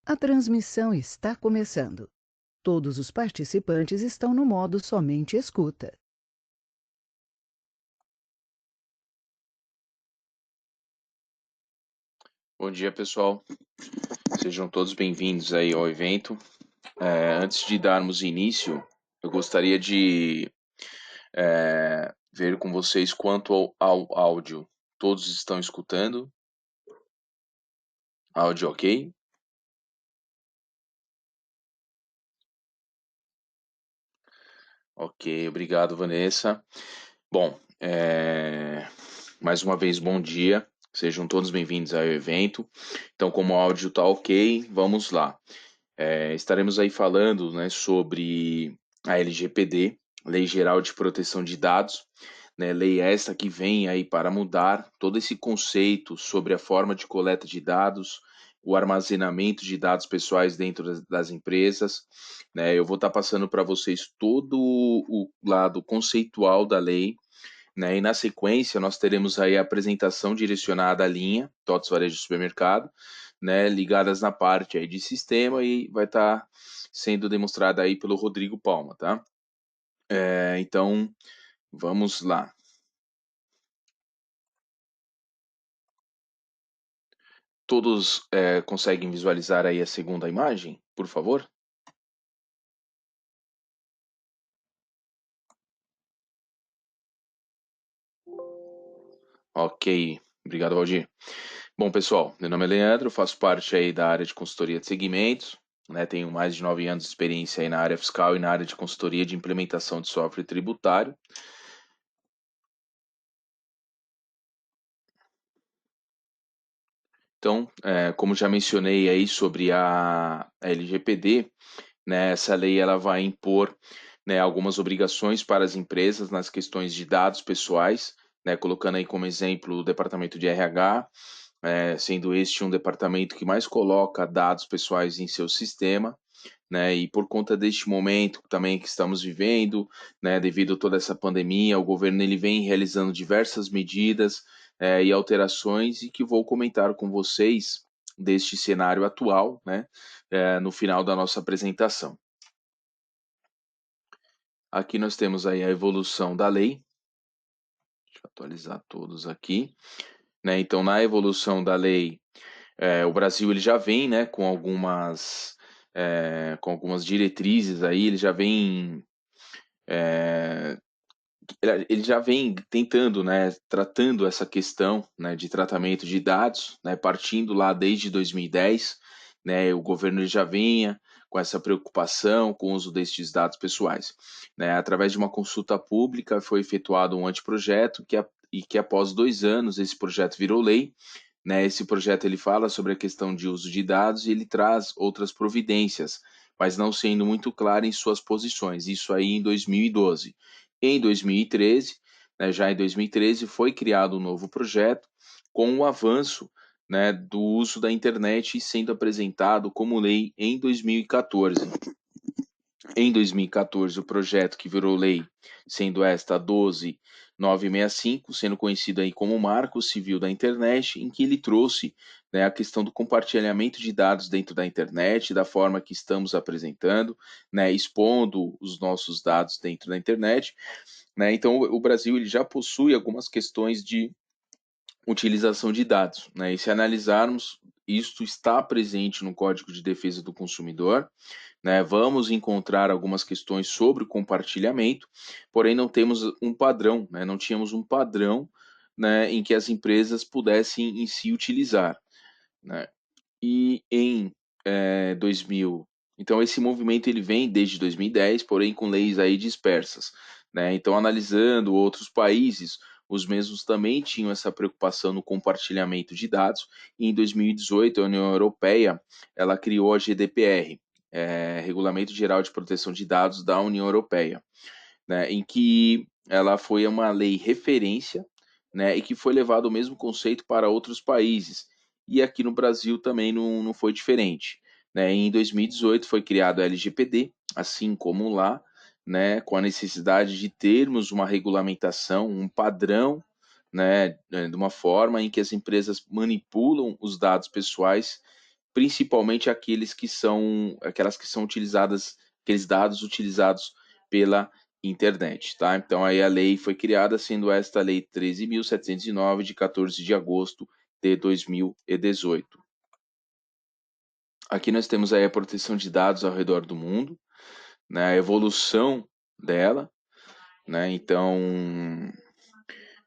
A transmissão está começando. Todos os participantes estão no modo somente escuta. Bom dia, pessoal. Sejam todos bem-vindos aí ao evento. Antes de darmos início, eu gostaria de ver com vocês quanto ao áudio. Todos estão escutando? Áudio ok? Ok, obrigado, Vanessa. Bom, mais uma vez, bom dia. Sejam todos bem-vindos ao evento. Então, como o áudio está ok, vamos lá. Estaremos aí falando, né, sobre a LGPD, Lei Geral de Proteção de Dados, né, lei esta que vem aí para mudar todo esse conceito sobre a forma de coleta de dados, o armazenamento de dados pessoais dentro das empresas, né. Eu vou estar passando para vocês todo o lado conceitual da lei, né, e na sequência nós teremos aí a apresentação direcionada à linha TOTS Varejo Supermercado, né, ligadas na parte aí de sistema, e vai estar sendo demonstrada aí pelo Rodrigo Palma, tá? Então, vamos lá. Todos conseguem visualizar aí a segunda imagem, por favor? Ok, obrigado, Valdir. Bom, pessoal, meu nome é Leandro, faço parte aí da área de consultoria de segmentos, né? Tenho mais de 9 anos de experiência aí na área fiscal e na área de consultoria de implementação de software tributário. Então, como já mencionei aí sobre a LGPD, né, essa lei ela vai impor, né, algumas obrigações para as empresas nas questões de dados pessoais, né, colocando aí como exemplo o departamento de RH, sendo este um departamento que mais coloca dados pessoais em seu sistema, né, e por conta deste momento também que estamos vivendo, né, devido a toda essa pandemia, o governo ele vem realizando diversas medidas e alterações, e que vou comentar com vocês deste cenário atual, né, no final da nossa apresentação. Aqui nós temos aí a evolução da lei. Deixa eu atualizar todos aqui, né? Então, na evolução da lei, o Brasil ele já vem, né, com algumas diretrizes aí, ele já vem tentando, né, tratando essa questão, né, de tratamento de dados, né, partindo lá desde 2010, né, o governo ele já vinha com essa preocupação com o uso destes dados pessoais, né, através de uma consulta pública foi efetuado um anteprojeto e que após 2 anos esse projeto virou lei, né, esse projeto ele fala sobre a questão de uso de dados e ele traz outras providências, mas não sendo muito claro em suas posições, isso aí em 2012. Em 2013, né, já em 2013, foi criado um novo projeto com o avanço, né, do uso da internet sendo apresentado como lei em 2014. Em 2014, o projeto que virou lei, sendo esta 12965, sendo conhecido aí como Marco Civil da Internet, em que ele trouxe, né, a questão do compartilhamento de dados dentro da internet, da forma que estamos apresentando, né, expondo os nossos dados dentro da internet, né? Então, o Brasil ele já possui algumas questões de utilização de dados, né? E se analisarmos, isto está presente no Código de Defesa do Consumidor, né? Vamos encontrar algumas questões sobre o compartilhamento, porém não temos um padrão, né? Não tínhamos um padrão, né, em que as empresas pudessem em si utilizar, né? E em 2000, então esse movimento ele vem desde 2010, porém com leis aí dispersas, né? Então, analisando outros países, os mesmos também tinham essa preocupação no compartilhamento de dados, e em 2018 a União Europeia ela criou a GDPR, Regulamento Geral de Proteção de Dados da União Europeia, né? Em que ela foi uma lei referência, né? E que foi levado o mesmo conceito para outros países, e aqui no Brasil também não foi diferente, né? Em 2018 foi criado a LGPD, assim como lá, né? Com a necessidade de termos uma regulamentação, um padrão, né? De uma forma em que as empresas manipulam os dados pessoais principalmente aquelas que são utilizadas, aqueles dados utilizados pela internet, tá? Então aí a lei foi criada, sendo esta a Lei 13.709, de 14 de agosto de 2018. Aqui nós temos aí a proteção de dados ao redor do mundo, né, a evolução dela, né? Então,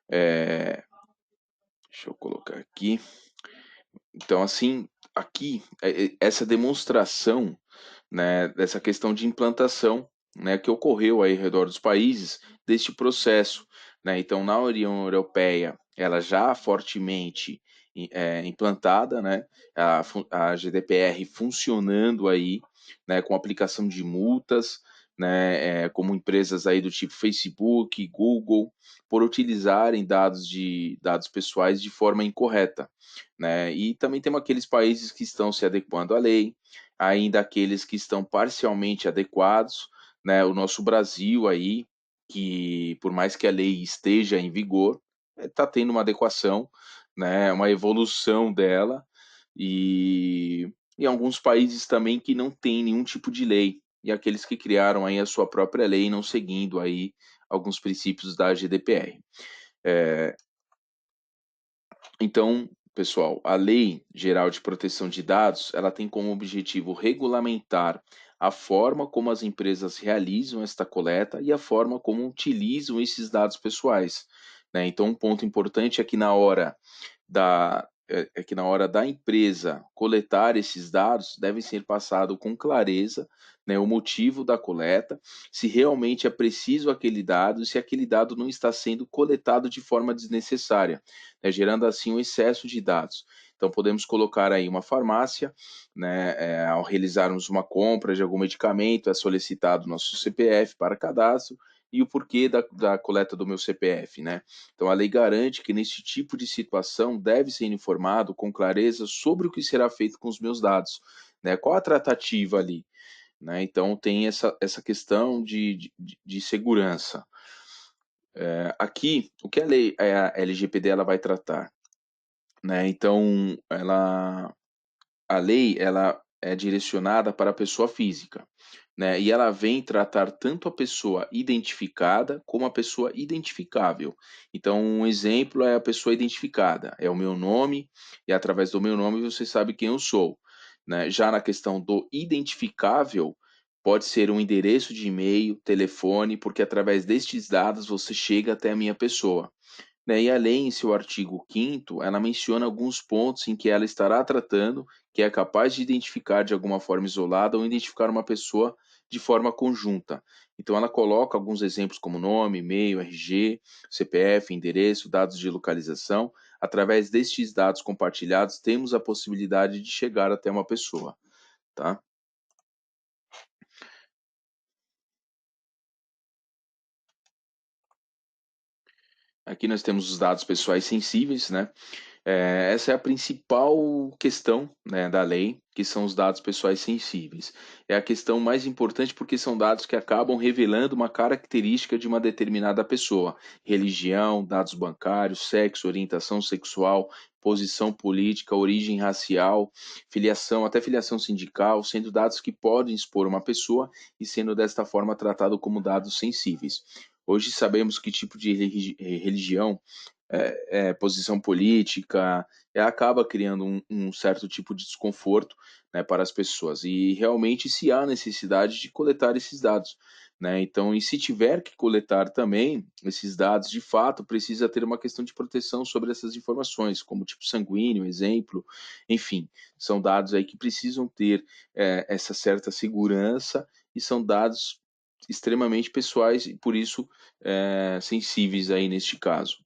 deixa eu colocar aqui. Então, assim, aqui, essa demonstração, né, dessa questão de implantação, né, que ocorreu aí ao redor dos países deste processo, né? Então, na União Europeia, ela já fortemente implantada, né, a GDPR funcionando aí, né, com aplicação de multas, né, como empresas aí do tipo Facebook, Google, por utilizarem dados pessoais de forma incorreta, né? E também temos aqueles países que estão se adequando à lei, ainda aqueles que estão parcialmente adequados, né? O nosso Brasil aí, que por mais que a lei esteja em vigor, está tendo uma adequação, né? Uma evolução dela, e em alguns países também que não tem nenhum tipo de lei, e aqueles que criaram aí a sua própria lei, não seguindo aí alguns princípios da GDPR. Então, pessoal, a Lei Geral de Proteção de Dados, ela tem como objetivo regulamentar a forma como as empresas realizam esta coleta e a forma como utilizam esses dados pessoais, né? Então, um ponto importante é que na hora da empresa coletar esses dados, deve ser passado com clareza, né, o motivo da coleta, se realmente é preciso aquele dado, se aquele dado não está sendo coletado de forma desnecessária, né, gerando assim um excesso de dados. Então, podemos colocar aí uma farmácia, né, ao realizarmos uma compra de algum medicamento, é solicitado nosso CPF para cadastro e o porquê da coleta do meu CPF, né? Então, a lei garante que neste tipo de situação deve ser informado com clareza sobre o que será feito com os meus dados, né? Qual a tratativa ali, né? Então, tem essa questão de segurança. Aqui, o que a LGPD ela vai tratar, né? Então, a lei ela é direcionada para a pessoa física, né? E ela vem tratar tanto a pessoa identificada como a pessoa identificável. Então, um exemplo é a pessoa identificada, é o meu nome, e através do meu nome você sabe quem eu sou, né? Já na questão do identificável, pode ser um endereço de e-mail, telefone, porque através destes dados você chega até a minha pessoa, né? E a lei, em seu artigo 5º, ela menciona alguns pontos em que ela estará tratando, que é capaz de identificar de alguma forma isolada ou identificar uma pessoa de forma conjunta. Então, ela coloca alguns exemplos como nome, e-mail, RG, CPF, endereço, dados de localização. Através destes dados compartilhados, temos a possibilidade de chegar até uma pessoa, tá? Aqui nós temos os dados pessoais sensíveis, né? Essa é a principal questão, né, da lei, que são os dados pessoais sensíveis. É a questão mais importante porque são dados que acabam revelando uma característica de uma determinada pessoa: religião, dados bancários, sexo, orientação sexual, posição política, origem racial, filiação, até filiação sindical, sendo dados que podem expor uma pessoa e sendo desta forma tratado como dados sensíveis. Hoje sabemos que tipo de religião, posição política, acaba criando um certo tipo de desconforto, né, para as pessoas. E realmente se há necessidade de coletar esses dados, né? Então, e se tiver que coletar também esses dados, de fato, precisa ter uma questão de proteção sobre essas informações, como tipo sanguíneo, exemplo, enfim, são dados aí que precisam ter essa certa segurança e são dados extremamente pessoais e por isso sensíveis aí neste caso.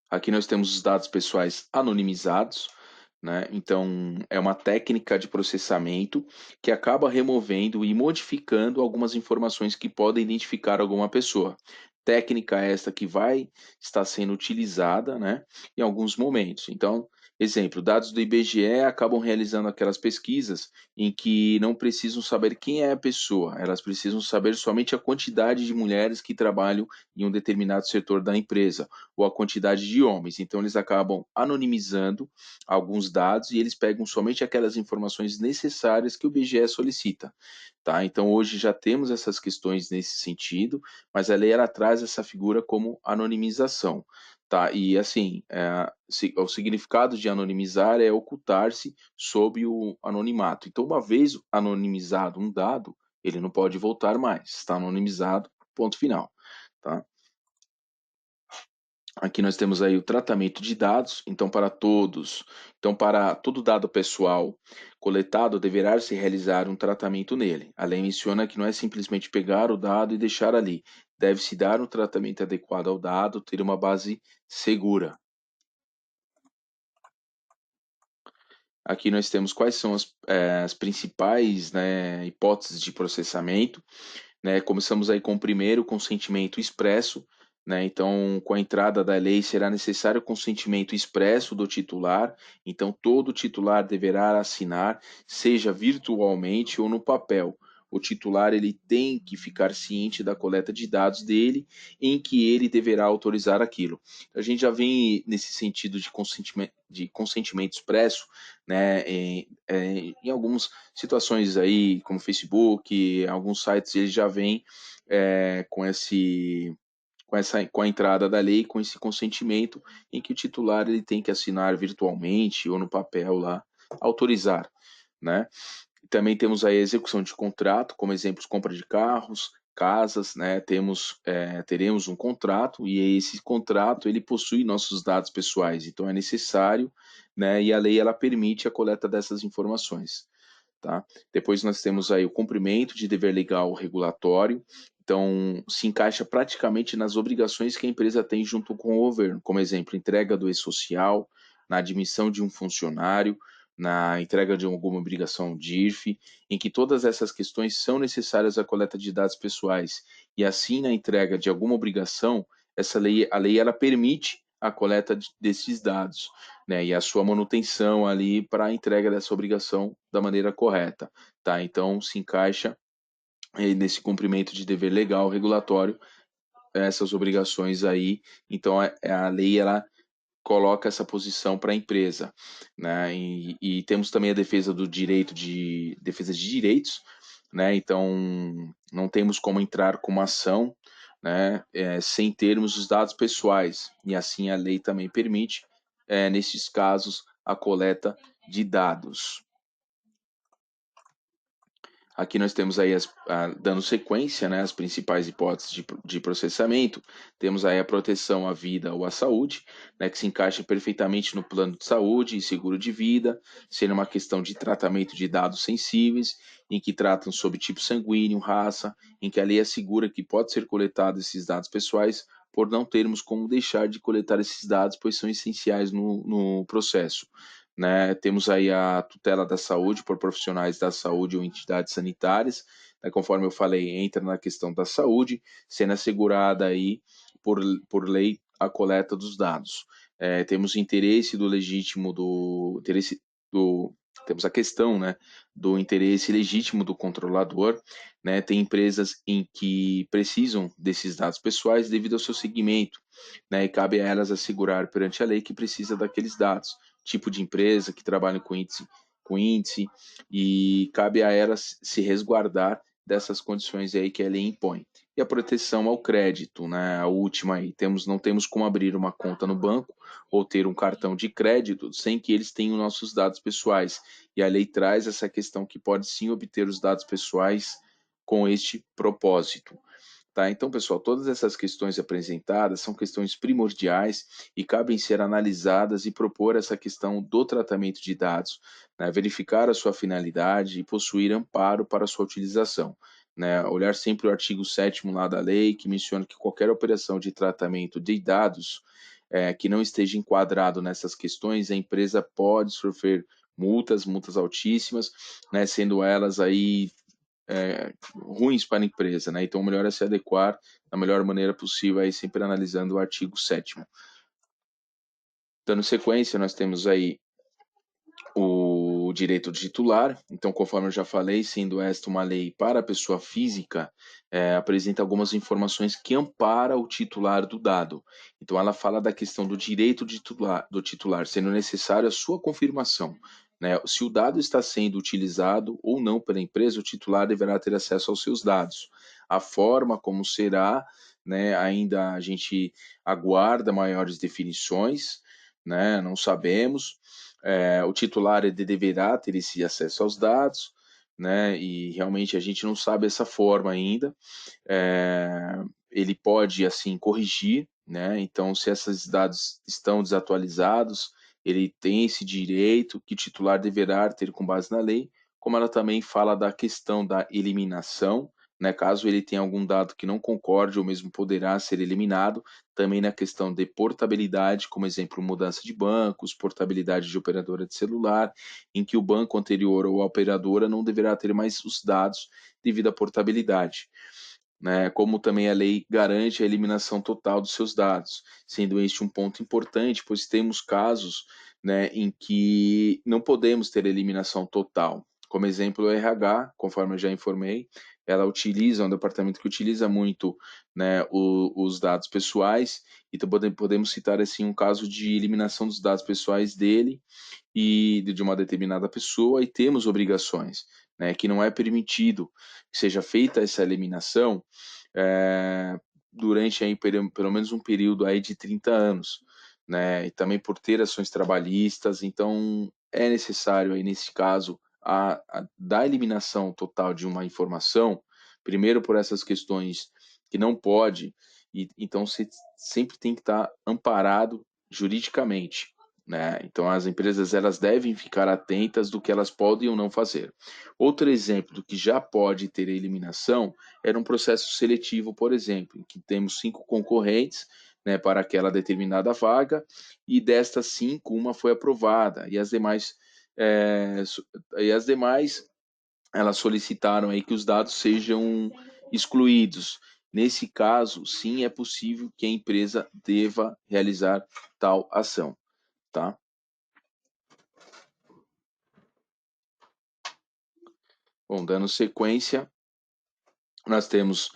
Aqui nós temos os dados pessoais anonimizados, né? Então, é uma técnica de processamento que acaba removendo e modificando algumas informações que podem identificar alguma pessoa. Técnica esta que vai estar sendo utilizada, né, em alguns momentos. Então, Exemplo, dados do IBGE acabam realizando aquelas pesquisas em que não precisam saber quem é a pessoa, elas precisam saber somente a quantidade de mulheres que trabalham em um determinado setor da empresa, ou a quantidade de homens. Então, eles acabam anonimizando alguns dados e eles pegam somente aquelas informações necessárias que o IBGE solicita. Tá? Então, hoje já temos essas questões nesse sentido, mas a lei ela traz essa figura como anonimização. Tá? E assim, o significado de anonimizar é ocultar-se sob o anonimato. Então, uma vez anonimizado um dado, ele não pode voltar mais. Está anonimizado, ponto final. Tá? Aqui nós temos aí o tratamento de dados, então para todo dado pessoal coletado, deverá se realizar um tratamento nele. A lei menciona que não é simplesmente pegar o dado e deixar ali, deve-se dar um tratamento adequado ao dado, ter uma base segura. Aqui nós temos quais são as principais, né, hipóteses de processamento, né? Começamos aí com o primeiro, consentimento expresso, né? Então, com a entrada da lei, será necessário o consentimento expresso do titular, então todo titular deverá assinar, seja virtualmente ou no papel. O titular ele tem que ficar ciente da coleta de dados dele, em que ele deverá autorizar aquilo. A gente já vem nesse sentido de consentimento expresso, né, em algumas situações aí, como Facebook, alguns sites eles já vêm com a entrada da lei, com esse consentimento, em que o titular ele tem que assinar virtualmente ou no papel lá, autorizar, né? Também temos aí a execução de contrato, como exemplos, compra de carros, casas, né? Teremos um contrato e esse contrato ele possui nossos dados pessoais, então é necessário, né? E a lei ela permite a coleta dessas informações. Tá? Depois nós temos aí o cumprimento de dever legal regulatório, então se encaixa praticamente nas obrigações que a empresa tem junto com o governo, como exemplo, entrega do e-social, na admissão de um funcionário, na entrega de alguma obrigação DIRF, em que todas essas questões são necessárias à coleta de dados pessoais. E assim, na entrega de alguma obrigação, a lei ela permite a coleta desses dados, né, e a sua manutenção ali para a entrega dessa obrigação da maneira correta, tá? Então se encaixa nesse cumprimento de dever legal regulatório essas obrigações aí. Então a lei ela coloca essa posição para a empresa, né? E temos também a defesa de direitos, né? Então não temos como entrar com uma ação, né? Sem termos os dados pessoais e assim a lei também permite, nesses casos, a coleta de dados. Aqui nós temos aí, dando sequência, né, as principais hipóteses de processamento, temos aí a proteção à vida ou à saúde, né, que se encaixa perfeitamente no plano de saúde e seguro de vida, sendo uma questão de tratamento de dados sensíveis, em que tratam sobre tipo sanguíneo, raça, em que a lei assegura que pode ser coletado esses dados pessoais, por não termos como deixar de coletar esses dados, pois são essenciais no processo, né? Temos aí a tutela da saúde por profissionais da saúde ou entidades sanitárias, né? Conforme eu falei, entra na questão da saúde, sendo assegurada aí por lei a coleta dos dados. Temos interesse do legítimo do interesse do temos a questão, né, do interesse legítimo do controlador, né? Tem empresas em que precisam desses dados pessoais devido ao seu segmento, né? E cabe a elas assegurar perante a lei que precisa daqueles dados, tipo de empresa que trabalha com índice, e cabe a elas se resguardar dessas condições aí que a lei impõe. E a proteção ao crédito, né? A última aí, não temos como abrir uma conta no banco ou ter um cartão de crédito sem que eles tenham nossos dados pessoais. E a lei traz essa questão que pode sim obter os dados pessoais com este propósito. Tá? Então, pessoal, todas essas questões apresentadas são questões primordiais e cabem ser analisadas e propor essa questão do tratamento de dados, né? Verificar a sua finalidade e possuir amparo para a sua utilização. Né? Olhar sempre o artigo 7º lá da lei, que menciona que qualquer operação de tratamento de dados que não esteja enquadrado nessas questões, a empresa pode sofrer multas altíssimas, né? Sendo elas aí ruins para a empresa, né? Então, o melhor é se adequar da melhor maneira possível, aí sempre analisando o artigo 7º. Dando sequência, nós temos aí o direito de titular. Então, conforme eu já falei, sendo esta uma lei para a pessoa física, apresenta algumas informações que ampara o titular do dado. Então, ela fala da questão do direito de do titular, sendo necessário a sua confirmação. Né? Se o dado está sendo utilizado ou não pela empresa, o titular deverá ter acesso aos seus dados. A forma como será, né, ainda a gente aguarda maiores definições, né, não sabemos. O titular ele deverá ter esse acesso aos dados, né, e realmente a gente não sabe essa forma ainda. Ele pode, assim, corrigir, né, então se esses dados estão desatualizados, ele tem esse direito que o titular deverá ter com base na lei, como ela também fala da questão da eliminação, né, caso ele tenha algum dado que não concorde ou mesmo poderá ser eliminado, também na questão de portabilidade, como exemplo, mudança de bancos, portabilidade de operadora de celular, em que o banco anterior ou a operadora não deverá ter mais os dados devido à portabilidade. Né, como também a lei garante a eliminação total dos seus dados, sendo este um ponto importante, pois temos casos, né, em que não podemos ter eliminação total. Como exemplo, o RH, conforme eu já informei, ela utiliza, é um departamento que utiliza muito, né, os dados pessoais, então podemos citar assim um caso de eliminação dos dados pessoais dele e de uma determinada pessoa e temos obrigações, né, que não é permitido que seja feita essa eliminação durante aí pelo menos um período aí de 30 anos, né, e também por ter ações trabalhistas, então é necessário aí nesse caso da eliminação total de uma informação, primeiro por essas questões que não pode, e então se sempre tem que estar amparado juridicamente, né? Então as empresas elas devem ficar atentas do que elas podem ou não fazer. Outro exemplo do que já pode ter eliminação era um processo seletivo, por exemplo, em que temos 5 concorrentes, né, para aquela determinada vaga e destas 5 uma foi aprovada e as demais eh, e as demais elas solicitaram aí que os dados sejam excluídos. Nesse caso, sim, é possível que a empresa deva realizar tal ação, tá? Bom, dando sequência, nós temos,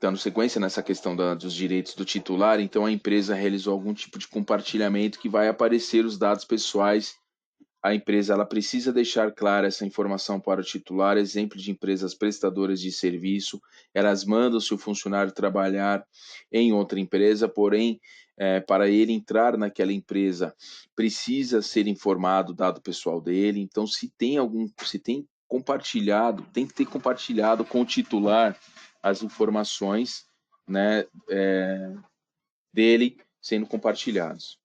dando sequência nessa questão dos direitos do titular, então a empresa realizou algum tipo de compartilhamento que vai aparecer os dados pessoais. A empresa ela precisa deixar clara essa informação para o titular, exemplo de empresas prestadoras de serviço, elas mandam seu funcionário trabalhar em outra empresa, porém, para ele entrar naquela empresa, precisa ser informado o dado pessoal dele. Então, se tem compartilhado, tem que ter compartilhado com o titular as informações, né, dele sendo compartilhados.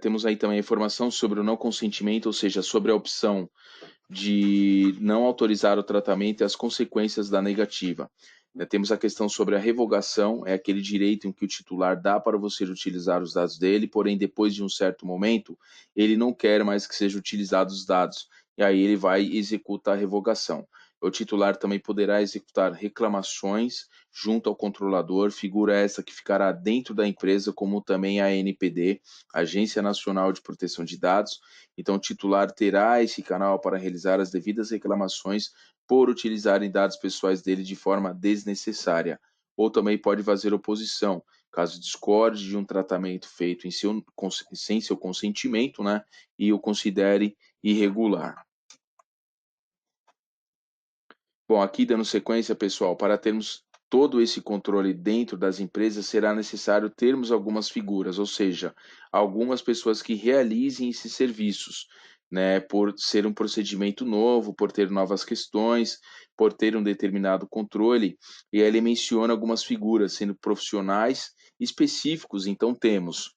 Temos aí também a informação sobre o não consentimento, ou seja, sobre a opção de não autorizar o tratamento e as consequências da negativa. Temos a questão sobre a revogação, é aquele direito em que o titular dá para você utilizar os dados dele, porém, depois de um certo momento, ele não quer mais que sejam utilizados os dados, e aí ele vai e executa a revogação. O titular também poderá executar reclamações junto ao controlador, figura essa que ficará dentro da empresa, como também a ANPD, Agência Nacional de Proteção de Dados. Então, o titular terá esse canal para realizar as devidas reclamações por utilizarem dados pessoais dele de forma desnecessária. Ou também pode fazer oposição, caso discorde de um tratamento feito sem seu consentimento, né, e o considere irregular. Bom, aqui dando sequência, pessoal, para termos todo esse controle dentro das empresas, será necessário termos algumas figuras, ou seja, algumas pessoas que realizem esses serviços, né, por ser um procedimento novo, por ter novas questões, por ter um determinado controle, e aí ele menciona algumas figuras, sendo profissionais específicos, então temos.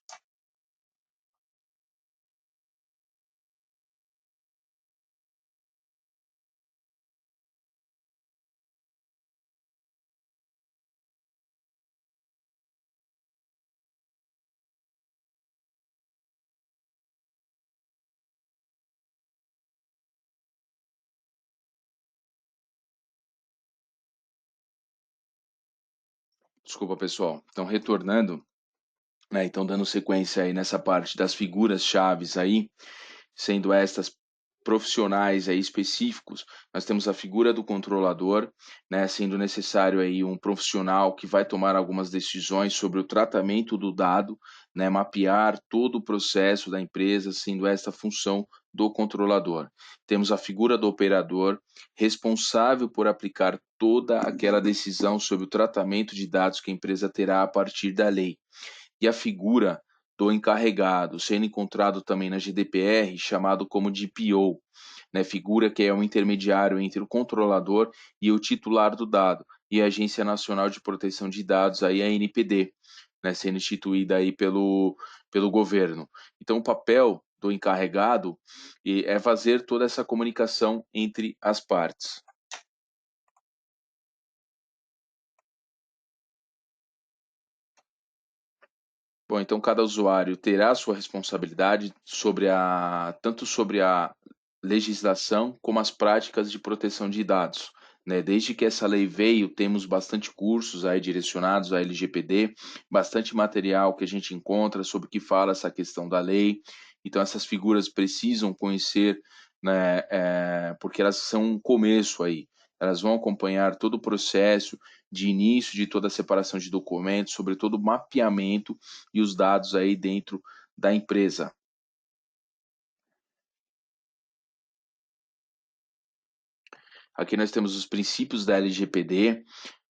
Desculpa, pessoal. Então, retornando, né? Então, dando sequência aí nessa parte das figuras chaves aí, sendo estas profissionais aí específicos, nós temos a figura do controlador, né, sendo necessário aí um profissional que vai tomar algumas decisões sobre o tratamento do dado, né, mapear todo o processo da empresa, sendo esta a função do controlador. Temos a figura do operador, responsável por aplicar toda aquela decisão sobre o tratamento de dados que a empresa terá a partir da lei. E a figura do encarregado, sendo encontrado também na GDPR, chamado como de PO, né, figura que é um intermediário entre o controlador e o titular do dado, e a Agência Nacional de Proteção de Dados, aí a ANPD, né, sendo instituída aí pelo governo. Então, o papel do encarregado é fazer toda essa comunicação entre as partes. Bom, então cada usuário terá sua responsabilidade tanto sobre a legislação como as práticas de proteção de dados, né? Desde que essa lei veio, temos bastante cursos aí direcionados à LGPD, bastante material que a gente encontra sobre o que fala essa questão da lei. Então essas figuras precisam conhecer, né? Porque elas são um começo aí. Elas vão acompanhar todo o processo de início de toda a separação de documentos, sobre todo o mapeamento e os dados aí dentro da empresa. Aqui nós temos os princípios da LGPD,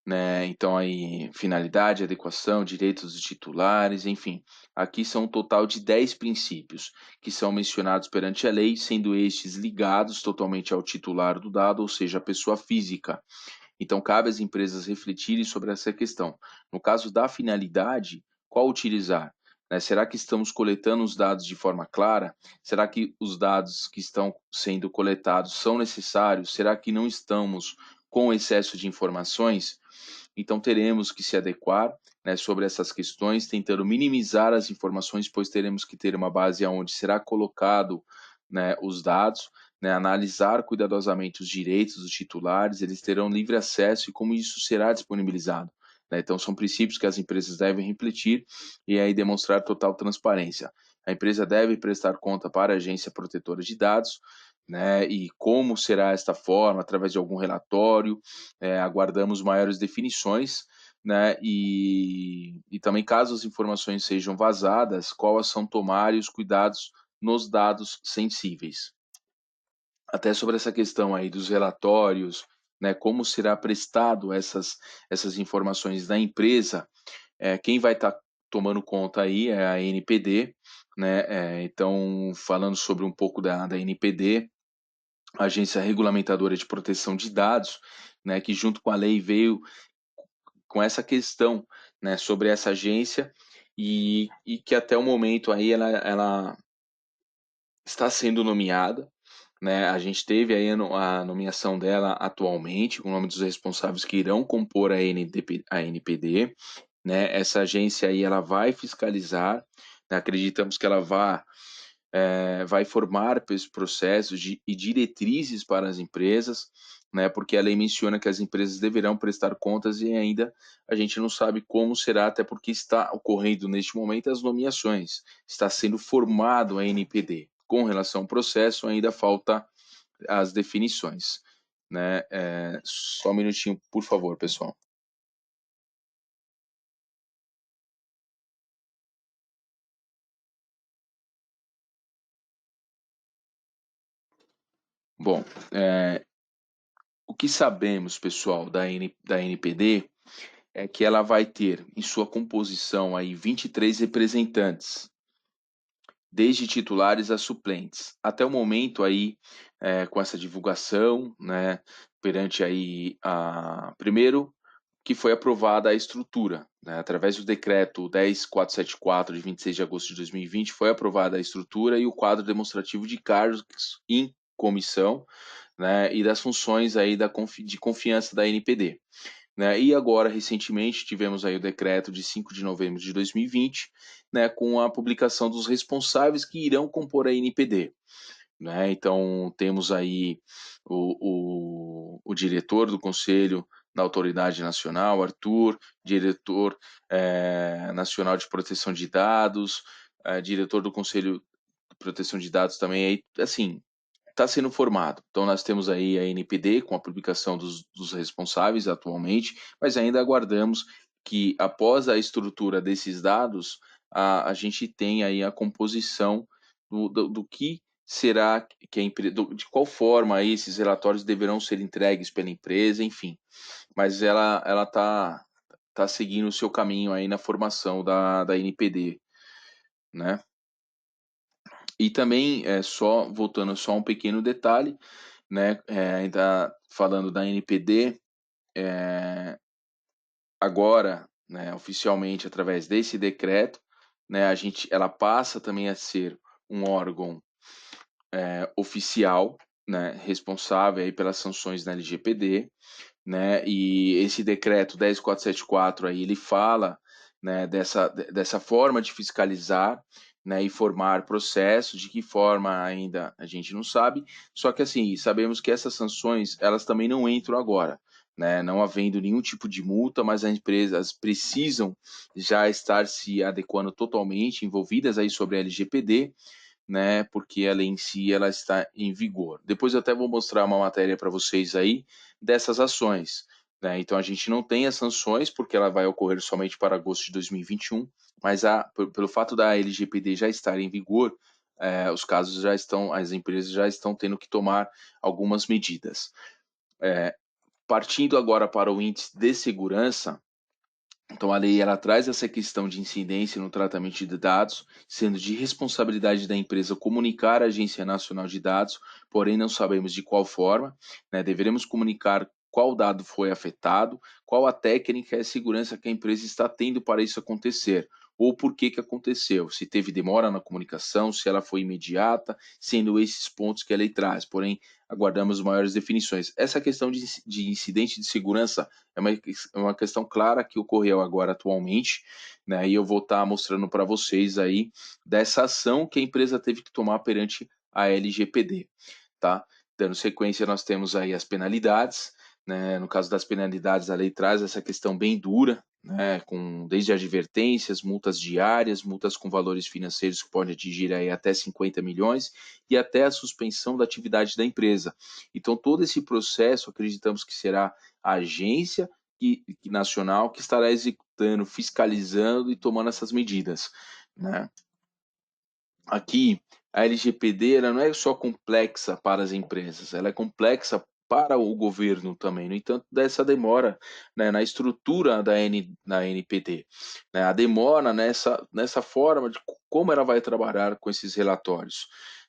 né? Então aí finalidade, adequação, direitos dos titulares, enfim. Aqui são um total de 10 princípios que são mencionados perante a lei, sendo estes ligados totalmente ao titular do dado, ou seja, a pessoa física. Então, cabe às empresas refletirem sobre essa questão. No caso da finalidade, qual utilizar? Né? Será que estamos coletando os dados de forma clara? Será que os dados que estão sendo coletados são necessários? Será que não estamos com excesso de informações? Então, teremos que se adequar, né, sobre essas questões, tentando minimizar as informações, pois teremos que ter uma base onde será colocado, né, os dados, né, analisar cuidadosamente os direitos dos titulares, eles terão livre acesso e como isso será disponibilizado, né? Então, são princípios que as empresas devem refletir e aí demonstrar total transparência. A empresa deve prestar conta para a agência protetora de dados, né, e como será esta forma, através de algum relatório, aguardamos maiores definições, né, e também caso as informações sejam vazadas, qual ação tomar e os cuidados nos dados sensíveis. Até sobre essa questão aí dos relatórios, né, como será prestado essas informações da empresa, quem vai estar tomando conta aí é a NPD, né, então falando sobre um pouco da NPD, Agência Regulamentadora de Proteção de Dados, né, que junto com a lei veio com essa questão, né, sobre essa agência e que até o momento aí ela está sendo nomeada, né? A gente teve aí a nomeação dela atualmente, com o nome dos responsáveis que irão compor a NPD, né? Essa agência aí ela vai fiscalizar, né? Acreditamos que ela vai formar processos e diretrizes para as empresas, né? Porque a lei menciona que as empresas deverão prestar contas e ainda a gente não sabe como será, até porque está ocorrendo neste momento as nomeações, está sendo formado a NPD. Com relação ao processo, ainda falta as definições, né? Só um minutinho, por favor, pessoal. Bom, o que sabemos, pessoal, da NPD é que ela vai ter em sua composição aí 23 representantes, desde titulares a suplentes. Até o momento aí, com essa divulgação, né, perante aí primeiro que foi aprovada a estrutura, né, através do decreto 10.474 de 26 de agosto de 2020, foi aprovada a estrutura e o quadro demonstrativo de cargos em comissão, né, e das funções aí de confiança da NPD. Né? E agora, recentemente, tivemos aí o decreto de 5 de novembro de 2020, né, com a publicação dos responsáveis que irão compor a NPD. Né? Então, temos aí o diretor do Conselho da Autoridade Nacional, Arthur, diretor nacional de proteção de dados, diretor do Conselho de Proteção de Dados também, aí, assim, está sendo formado. Então, nós temos aí a NPD com a publicação dos responsáveis atualmente, mas ainda aguardamos que, após a estrutura desses dados, a gente tenha aí a composição do que será que a empresa, de qual forma aí esses relatórios deverão ser entregues pela empresa, enfim. Mas ela tá seguindo o seu caminho aí na formação da NPD, né? E também, só voltando só um pequeno detalhe, né, ainda falando da NPD, agora, né, oficialmente através desse decreto, né, ela passa também a ser um órgão oficial, né, responsável aí pelas sanções na LGPD, né, e esse decreto 10474 aí ele fala, né, dessa forma de fiscalizar, né, e formar processos, de que forma ainda a gente não sabe, só que assim, sabemos que essas sanções, elas também não entram agora, né, não havendo nenhum tipo de multa, mas as empresas precisam já estar se adequando totalmente, envolvidas aí sobre a LGPD, né, porque a lei em si ela está em vigor. Depois eu até vou mostrar uma matéria para vocês aí dessas ações, né? Então a gente não tem as sanções porque ela vai ocorrer somente para agosto de 2021, mas pelo fato da LGPD já estar em vigor, os casos já estão, as empresas já estão tendo que tomar algumas medidas. Partindo agora para o índice de segurança, então, a lei ela traz essa questão de incidência no tratamento de dados, sendo de responsabilidade da empresa comunicar à Agência Nacional de Dados, porém não sabemos de qual forma, né? Deveremos comunicar qual dado foi afetado, qual a técnica e a segurança que a empresa está tendo para isso acontecer, ou por que que aconteceu, se teve demora na comunicação, se ela foi imediata, sendo esses pontos que a lei traz, porém aguardamos maiores definições. Essa questão de incidente de segurança é uma questão clara que ocorreu agora atualmente, né? E eu vou estar mostrando para vocês aí dessa ação que a empresa teve que tomar perante a LGPD, tá? Dando sequência, nós temos aí as penalidades, né? No caso das penalidades, a lei traz essa questão bem dura, né? Com desde advertências, multas diárias, multas com valores financeiros que podem atingir aí até 50 milhões e até a suspensão da atividade da empresa. Então, todo esse processo, acreditamos que será a agência nacional que estará executando, fiscalizando e tomando essas medidas, né? Aqui, a LGPD ela não é só complexa para as empresas, ela é complexa para o governo também. No entanto, dessa demora, né, na estrutura na NPD, né, a demora nessa forma de como ela vai trabalhar com esses relatórios.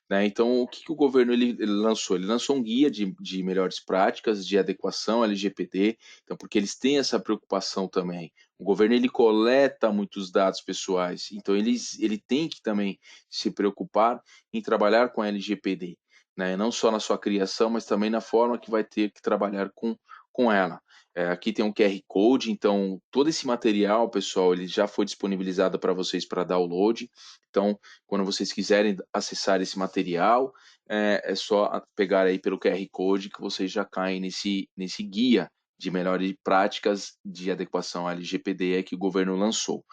Né? Então, o que o governo ele lançou? Ele lançou um guia de melhores práticas de adequação à LGPD, então, porque eles têm essa preocupação também. O governo ele coleta muitos dados pessoais, então ele tem que também se preocupar em trabalhar com a LGPD, né? Não só na sua criação, mas também na forma que vai ter que trabalhar com ela. Aqui tem um QR Code, então todo esse material, pessoal, ele já foi disponibilizado para vocês para download. Então, quando vocês quiserem acessar esse material, é só pegar aí pelo QR Code que vocês já caem nesse guia de melhores práticas de adequação à LGPD que o governo lançou,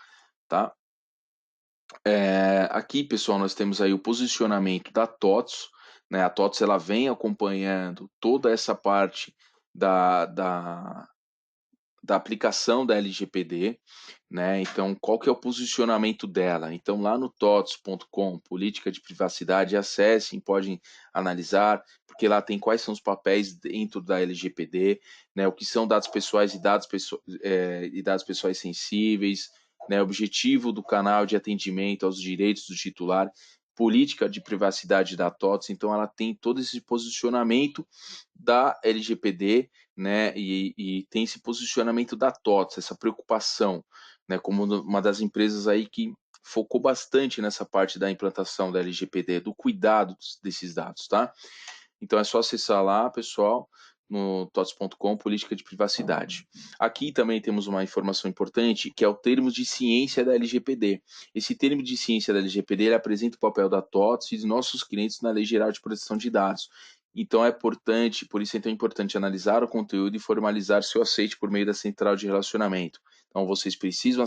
tá? Aqui, pessoal, nós temos aí o posicionamento da TOTS, né? A TOTS ela vem acompanhando toda essa parte da aplicação da LGPD, né? Então, qual que é o posicionamento dela? Então, lá no tots.com, política de privacidade, acessem, podem analisar, porque lá tem quais são os papéis dentro da LGPD, né? O que são dados pessoais e dados pessoais sensíveis, né? Objetivo do canal de atendimento aos direitos do titular, política de privacidade da TOTS, então ela tem todo esse posicionamento da LGPD, né, e tem esse posicionamento da TOTS, essa preocupação, né, como uma das empresas aí que focou bastante nessa parte da implantação da LGPD, do cuidado desses dados, tá? Então é só acessar lá, pessoal, no tots.com, política de privacidade. Aqui também temos uma informação importante, que é o termo de ciência da LGPD. Esse termo de ciência da LGPD ele apresenta o papel da TOTS e dos nossos clientes na Lei Geral de Proteção de Dados. Então é importante, por isso é tão importante analisar o conteúdo e formalizar seu aceite por meio da central de relacionamento. Então vocês precisam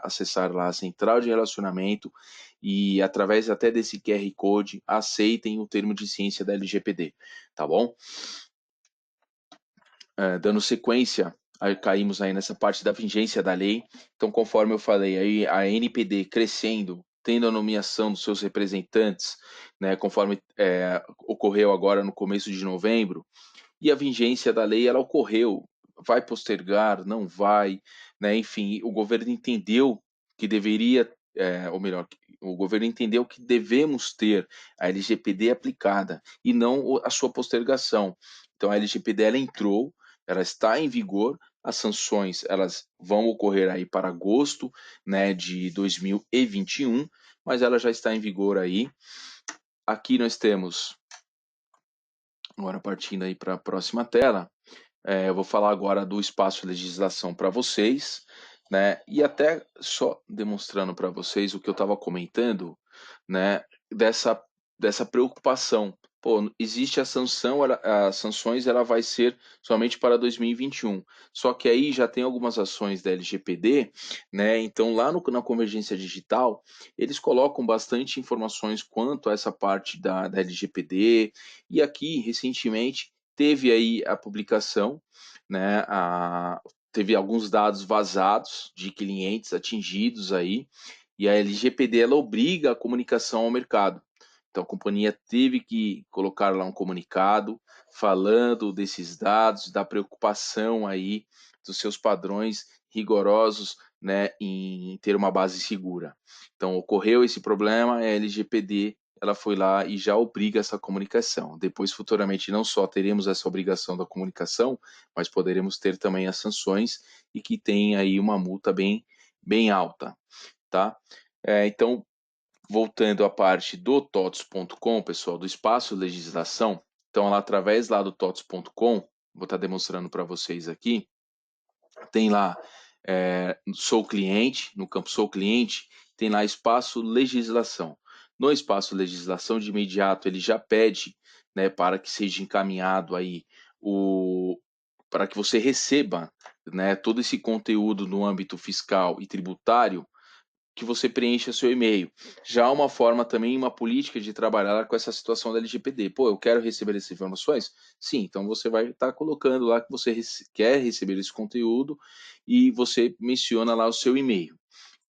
acessar lá a central de relacionamento e através até desse QR Code aceitem o termo de ciência da LGPD, tá bom? Dando sequência, aí caímos aí nessa parte da vigência da lei. Então, conforme eu falei, aí a NPD crescendo, tendo a nomeação dos seus representantes, né, conforme ocorreu agora no começo de novembro, e a vigência da lei, ela ocorreu, vai postergar, não vai, né, enfim, o governo entendeu que deveria, ou melhor, o governo entendeu que devemos ter a LGPD aplicada e não a sua postergação. Então a LGPD ela entrou, ela está em vigor, as sanções elas vão ocorrer aí para agosto, né, de 2021, mas ela já está em vigor aí. Aqui nós temos, agora partindo aí para a próxima tela, eu vou falar agora do espaço legislação para vocês, né? E até só demonstrando para vocês o que eu estava comentando, né? Dessa, dessa preocupação. Pô, existe a sanção, as sanções ela vai ser somente para 2021. Só que aí já tem algumas ações da LGPD, né? Então lá na Convergência Digital, eles colocam bastante informações quanto a essa parte da LGPD. E aqui, recentemente, teve aí a publicação, né? Teve alguns dados vazados de clientes atingidos aí, e a LGPD ela obriga a comunicação ao mercado. Então a companhia teve que colocar lá um comunicado falando desses dados, da preocupação aí dos seus padrões rigorosos, né, em ter uma base segura. Então ocorreu esse problema, a LGPD ela foi lá e já obriga essa comunicação. Depois, futuramente, não só teremos essa obrigação da comunicação, mas poderemos ter também as sanções e que tem aí uma multa bem alta, tá? Então, voltando à parte do TOTS.com, pessoal, do espaço legislação, então lá através lá do TOTS.com, vou estar demonstrando para vocês aqui, tem lá Sou Cliente, no campo Sou Cliente, tem lá espaço legislação. No espaço legislação, de imediato, ele já pede, né, para que seja encaminhado aí para que você receba, né, todo esse conteúdo no âmbito fiscal e tributário, que você preencha seu e-mail. Já há uma forma também, uma política de trabalhar com essa situação da LGPD. Pô, eu quero receber essas informações? Sim, então você vai estar colocando lá que você quer receber esse conteúdo e você menciona lá o seu e-mail.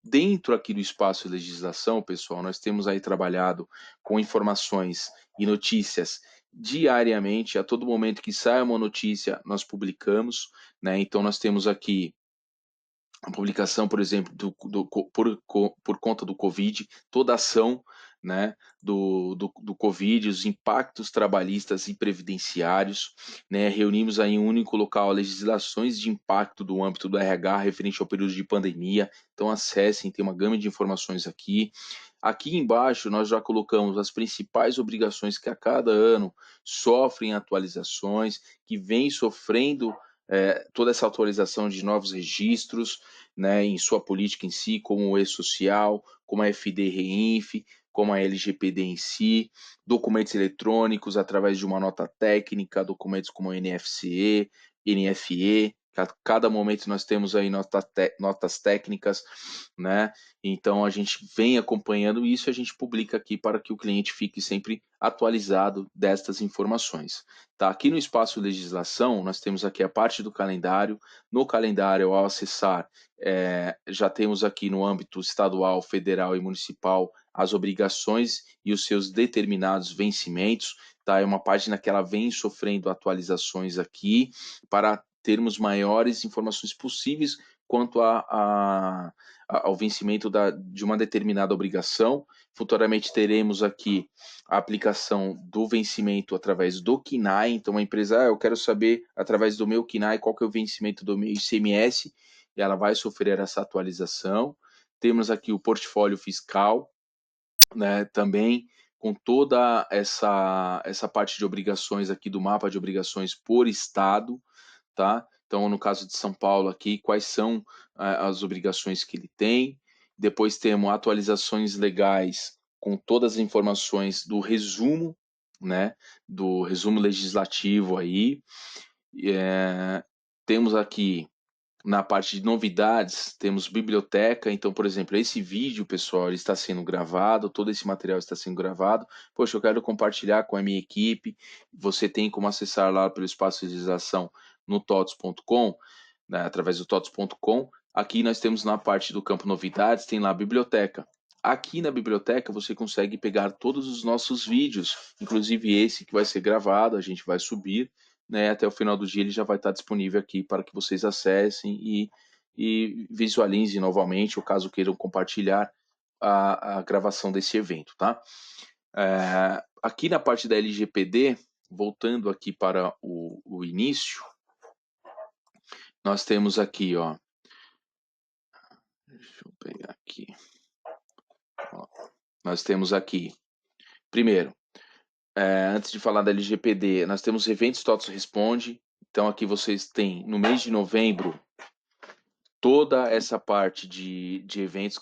Dentro aqui do espaço legislação, pessoal, nós temos aí trabalhado com informações e notícias diariamente, a todo momento que sai uma notícia, nós publicamos, né? Então nós temos aqui a publicação, por exemplo, por conta do Covid, toda a ação, né, do Covid, os impactos trabalhistas e previdenciários, né, reunimos aí em um único local legislações de impacto do âmbito do RH referente ao período de pandemia, então acessem, tem uma gama de informações aqui. Aqui embaixo nós já colocamos as principais obrigações que a cada ano sofrem atualizações, que vem sofrendo toda essa atualização de novos registros, né, em sua política em si, como o E-Social, como a FD-REINF, como a LGPD em si, documentos eletrônicos através de uma nota técnica, documentos como NFC, NFE, a cada momento nós temos aí notas técnicas, né? Então a gente vem acompanhando isso e a gente publica aqui para que o cliente fique sempre atualizado destas informações. Tá? Aqui no espaço legislação, nós temos aqui a parte do calendário. No calendário, ao acessar, já temos aqui no âmbito estadual, federal e municipal as obrigações e os seus determinados vencimentos. Tá? É uma página que ela vem sofrendo atualizações aqui para termos maiores informações possíveis quanto ao vencimento de uma determinada obrigação. Futuramente teremos aqui a aplicação do vencimento através do KNAI. Então, a empresa, eu quero saber, através do meu KNAI, qual que é o vencimento do meu ICMS, e ela vai sofrer essa atualização. Temos aqui o portfólio fiscal, né, também com toda essa parte de obrigações aqui do mapa de obrigações por estado, tá? Então, no caso de São Paulo aqui, quais são as obrigações que ele tem. Depois temos atualizações legais com todas as informações do resumo né, do resumo legislativo aí. Temos aqui na parte de novidades, temos biblioteca. Então, por exemplo, esse vídeo, pessoal, ele está sendo gravado, todo esse material está sendo gravado. Poxa, eu quero compartilhar com a minha equipe. Você tem como acessar lá pelo espaço de visualização no totos.com, né, através do totos.com. Aqui nós temos na parte do campo novidades, tem lá a biblioteca. Aqui na biblioteca você consegue pegar todos os nossos vídeos, inclusive esse que vai ser gravado, a gente vai subir, né, até o final do dia ele já vai estar disponível aqui para que vocês acessem e visualizem novamente, ou caso queiram compartilhar a gravação desse evento, tá? Aqui na parte da LGPD, voltando aqui para o início, nós temos aqui, ó, deixa eu pegar aqui, ó, nós temos aqui, primeiro, antes de falar da LGPD, nós temos eventos TOTS Responde. Então aqui vocês têm, no mês de novembro, toda essa parte de eventos,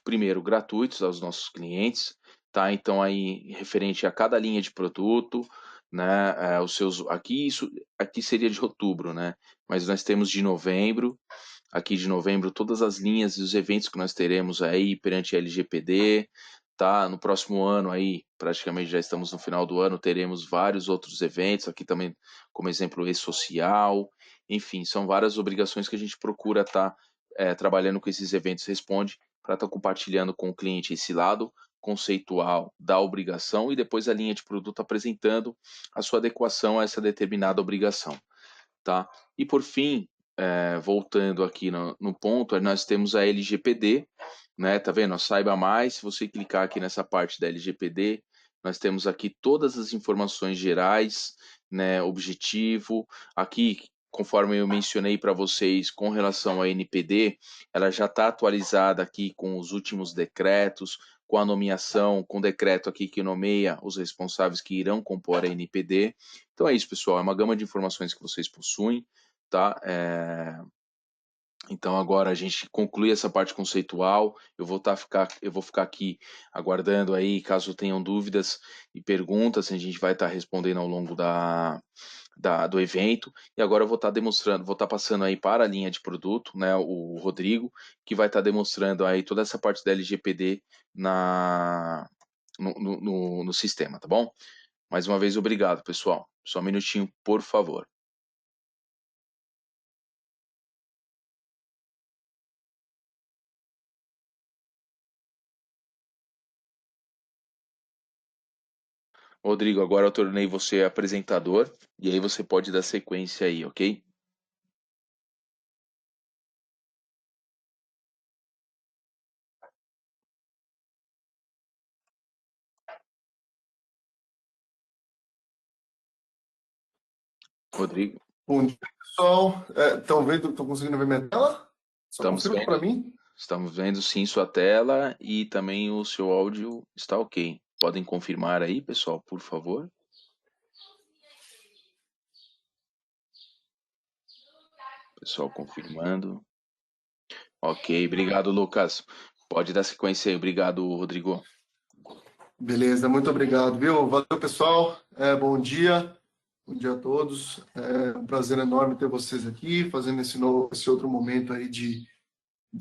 primeiro, gratuitos aos nossos clientes, tá? Então aí, referente a cada linha de produto, né, os seus, aqui seria de outubro, né? Mas nós temos de novembro, aqui de novembro, todas as linhas e os eventos que nós teremos aí perante a LGPD, tá? No próximo ano aí, praticamente já estamos no final do ano, teremos vários outros eventos, aqui também como exemplo e-social, enfim, são várias obrigações que a gente procura estar trabalhando com esses eventos Responde, para estar compartilhando com o cliente esse lado conceitual da obrigação e depois a linha de produto apresentando a sua adequação a essa determinada obrigação, tá? E por fim, voltando aqui no ponto, nós temos a LGPD, né? Tá vendo? Saiba mais, se você clicar aqui nessa parte da LGPD, nós temos aqui todas as informações gerais, né? Objetivo, aqui, conforme eu mencionei para vocês, com relação à NPD, ela já está atualizada aqui com os últimos decretos, com a nomeação, com o decreto aqui que nomeia os responsáveis que irão compor a NPD. Então é isso, pessoal, é uma gama de informações que vocês possuem, tá? Então agora a gente conclui essa parte conceitual. Eu vou ficar aqui aguardando aí, caso tenham dúvidas e perguntas, a gente vai estar respondendo ao longo do evento. E agora eu vou estar demonstrando, vou estar passando aí para a linha de produto, né, o Rodrigo, que vai estar demonstrando aí toda essa parte da LGPD no sistema, tá bom? Mais uma vez, obrigado, pessoal. Só um minutinho, por favor. Rodrigo, agora eu tornei você apresentador e aí você pode dar sequência aí, ok? Rodrigo, Bom dia, pessoal. Estão vendo? Estão conseguindo ver minha tela? Só estamos confirma para vendo, mim. estamos vendo sim sua tela e também o seu áudio está ok. Podem confirmar aí, pessoal, por favor? Pessoal confirmando. Ok, obrigado, Lucas. Pode dar sequência aí. Obrigado, Rodrigo. Beleza, muito obrigado, viu? Valeu, pessoal. Bom dia. Bom dia a todos. É um prazer enorme ter vocês aqui, fazendo esse outro momento aí de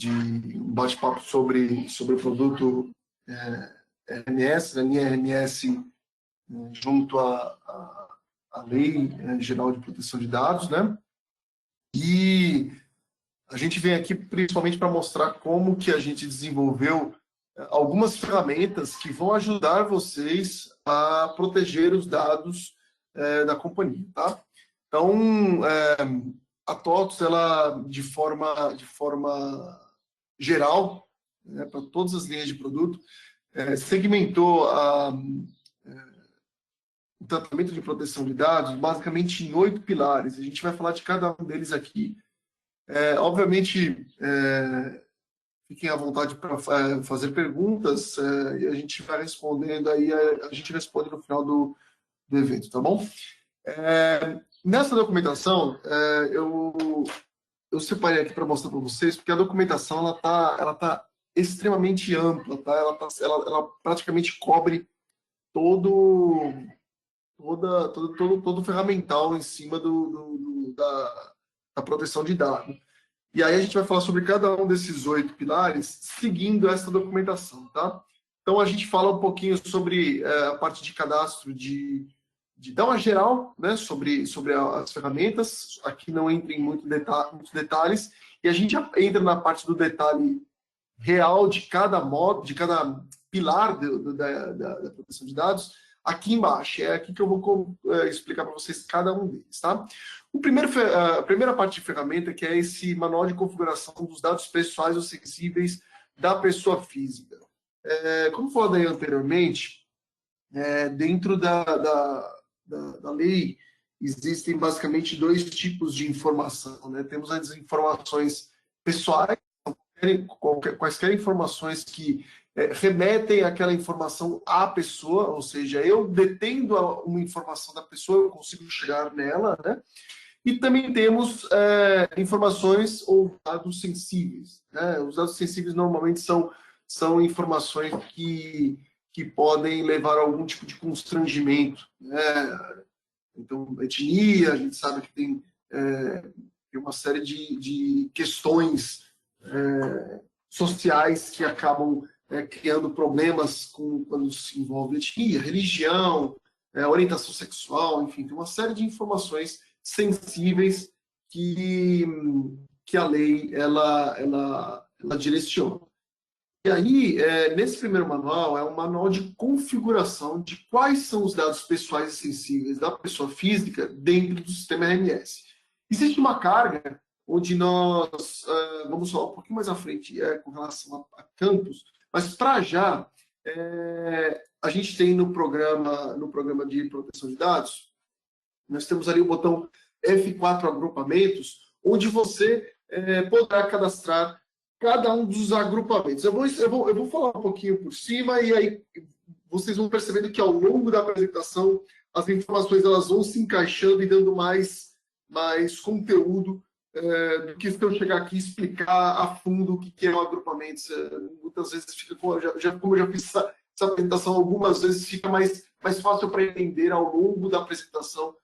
um bate-papo sobre o produto RMS, a linha RMS, junto à Lei Geral de Proteção de Dados, né? E a gente vem aqui principalmente para mostrar como que a gente desenvolveu algumas ferramentas que vão ajudar vocês a proteger os dados da companhia, tá? Então, a TOTOS, ela, de forma geral, né, para todas as linhas de produto, segmentou o tratamento de proteção de dados basicamente em 8 pilares. A gente vai falar de cada um deles aqui. Obviamente, fiquem à vontade para fazer perguntas e a gente vai respondendo aí, a gente responde no final do evento, tá bom? Nessa documentação, eu separei aqui para mostrar para vocês, porque a documentação ela tá extremamente ampla, tá? Ela praticamente cobre todo todo o ferramental em cima da proteção de dados. E aí a gente vai falar sobre cada um desses 8 pilares, seguindo essa documentação, tá? Então a gente fala um pouquinho sobre a parte de cadastro, de dar uma geral, né, sobre as ferramentas. Aqui não entra em muitos detalhes, e a gente entra na parte do detalhe real de cada modo, de cada pilar da proteção de dados, aqui embaixo. É aqui que eu vou explicar para vocês cada um deles, tá? A primeira parte de ferramenta, que é esse manual de configuração dos dados pessoais ou sensíveis da pessoa física. Como falei anteriormente, dentro da lei, existem basicamente 2 tipos de informação, né? Temos as informações pessoais, quaisquer informações que remetem aquela informação à pessoa, ou seja, eu detendo uma informação da pessoa, eu consigo chegar nela, né? E também temos informações ou dados sensíveis, né? Os dados sensíveis normalmente são informações que podem levar a algum tipo de constrangimento, né? Então, etnia, a gente sabe que tem uma série de questões sociais que acabam criando problemas quando se envolve etnia, religião, orientação sexual, enfim, tem uma série de informações sensíveis que a lei ela direciona. E aí, nesse primeiro manual, é um manual de configuração de quais são os dados pessoais e sensíveis da pessoa física dentro do sistema RMS. Existe uma carga onde nós vamos falar um pouquinho mais à frente com relação a campos, mas para já, a gente tem no programa de proteção de dados, nós temos ali o botão F4 agrupamentos, onde você poderá cadastrar cada um dos agrupamentos. Eu vou falar um pouquinho por cima e aí vocês vão percebendo que ao longo da apresentação as informações elas vão se encaixando e dando mais conteúdo do que se eu chegar aqui e explicar a fundo o que é um agrupamento. Muitas vezes fica, como eu já fiz essa apresentação algumas vezes, fica mais fácil para entender ao longo da apresentação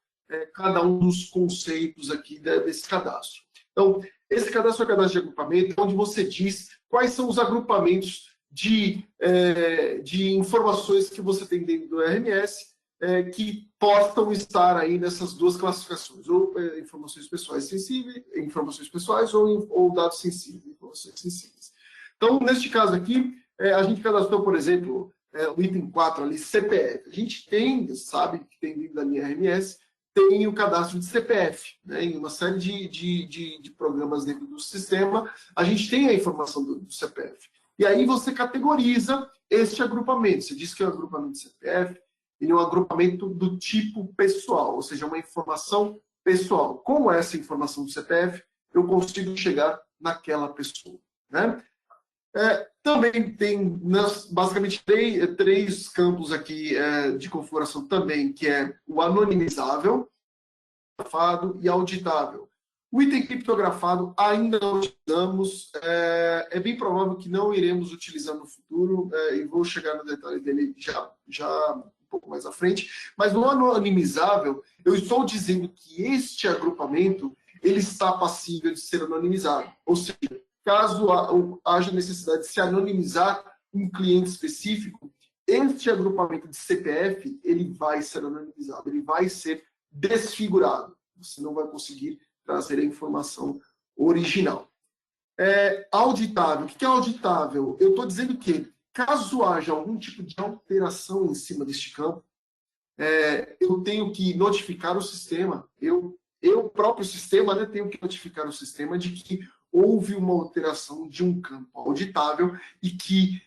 cada um dos conceitos aqui desse cadastro. Então, esse cadastro é o cadastro de agrupamento, onde você diz quais são os agrupamentos de informações que você tem dentro do RMS que possam estar aí nessas 2 classificações, ou informações pessoais sensíveis, informações pessoais, ou dados sensíveis, informações sensíveis. Então, neste caso aqui, a gente cadastrou, por exemplo, o item 4 ali, CPF. A gente sabe que tem dentro da linha RMS, tem o cadastro de CPF, né? Em uma série de programas dentro do sistema, a gente tem a informação do CPF. E aí você categoriza este agrupamento. Você diz que é o agrupamento de CPF, ele é um agrupamento do tipo pessoal, ou seja, uma informação pessoal. Com essa informação do CPF, eu consigo chegar naquela pessoa, né? Também tem basicamente 3 campos aqui de configuração também, que é o anonimizável, criptografado e auditável. O item criptografado ainda não utilizamos, é bem provável que não iremos utilizar no futuro, e vou chegar no detalhe dele já um pouco mais à frente, mas no anonimizável, eu estou dizendo que este agrupamento ele está passível de ser anonimizado, ou seja, caso haja necessidade de se anonimizar um cliente específico, este agrupamento de CPF, ele vai ser anonimizado, ele vai ser desfigurado. Você não vai conseguir trazer a informação original. Auditável. O que é auditável? Eu estou dizendo que, caso haja algum tipo de alteração em cima deste campo, eu tenho que notificar o sistema, eu próprio sistema, né, tenho que notificar o sistema de que houve uma alteração de um campo auditável e que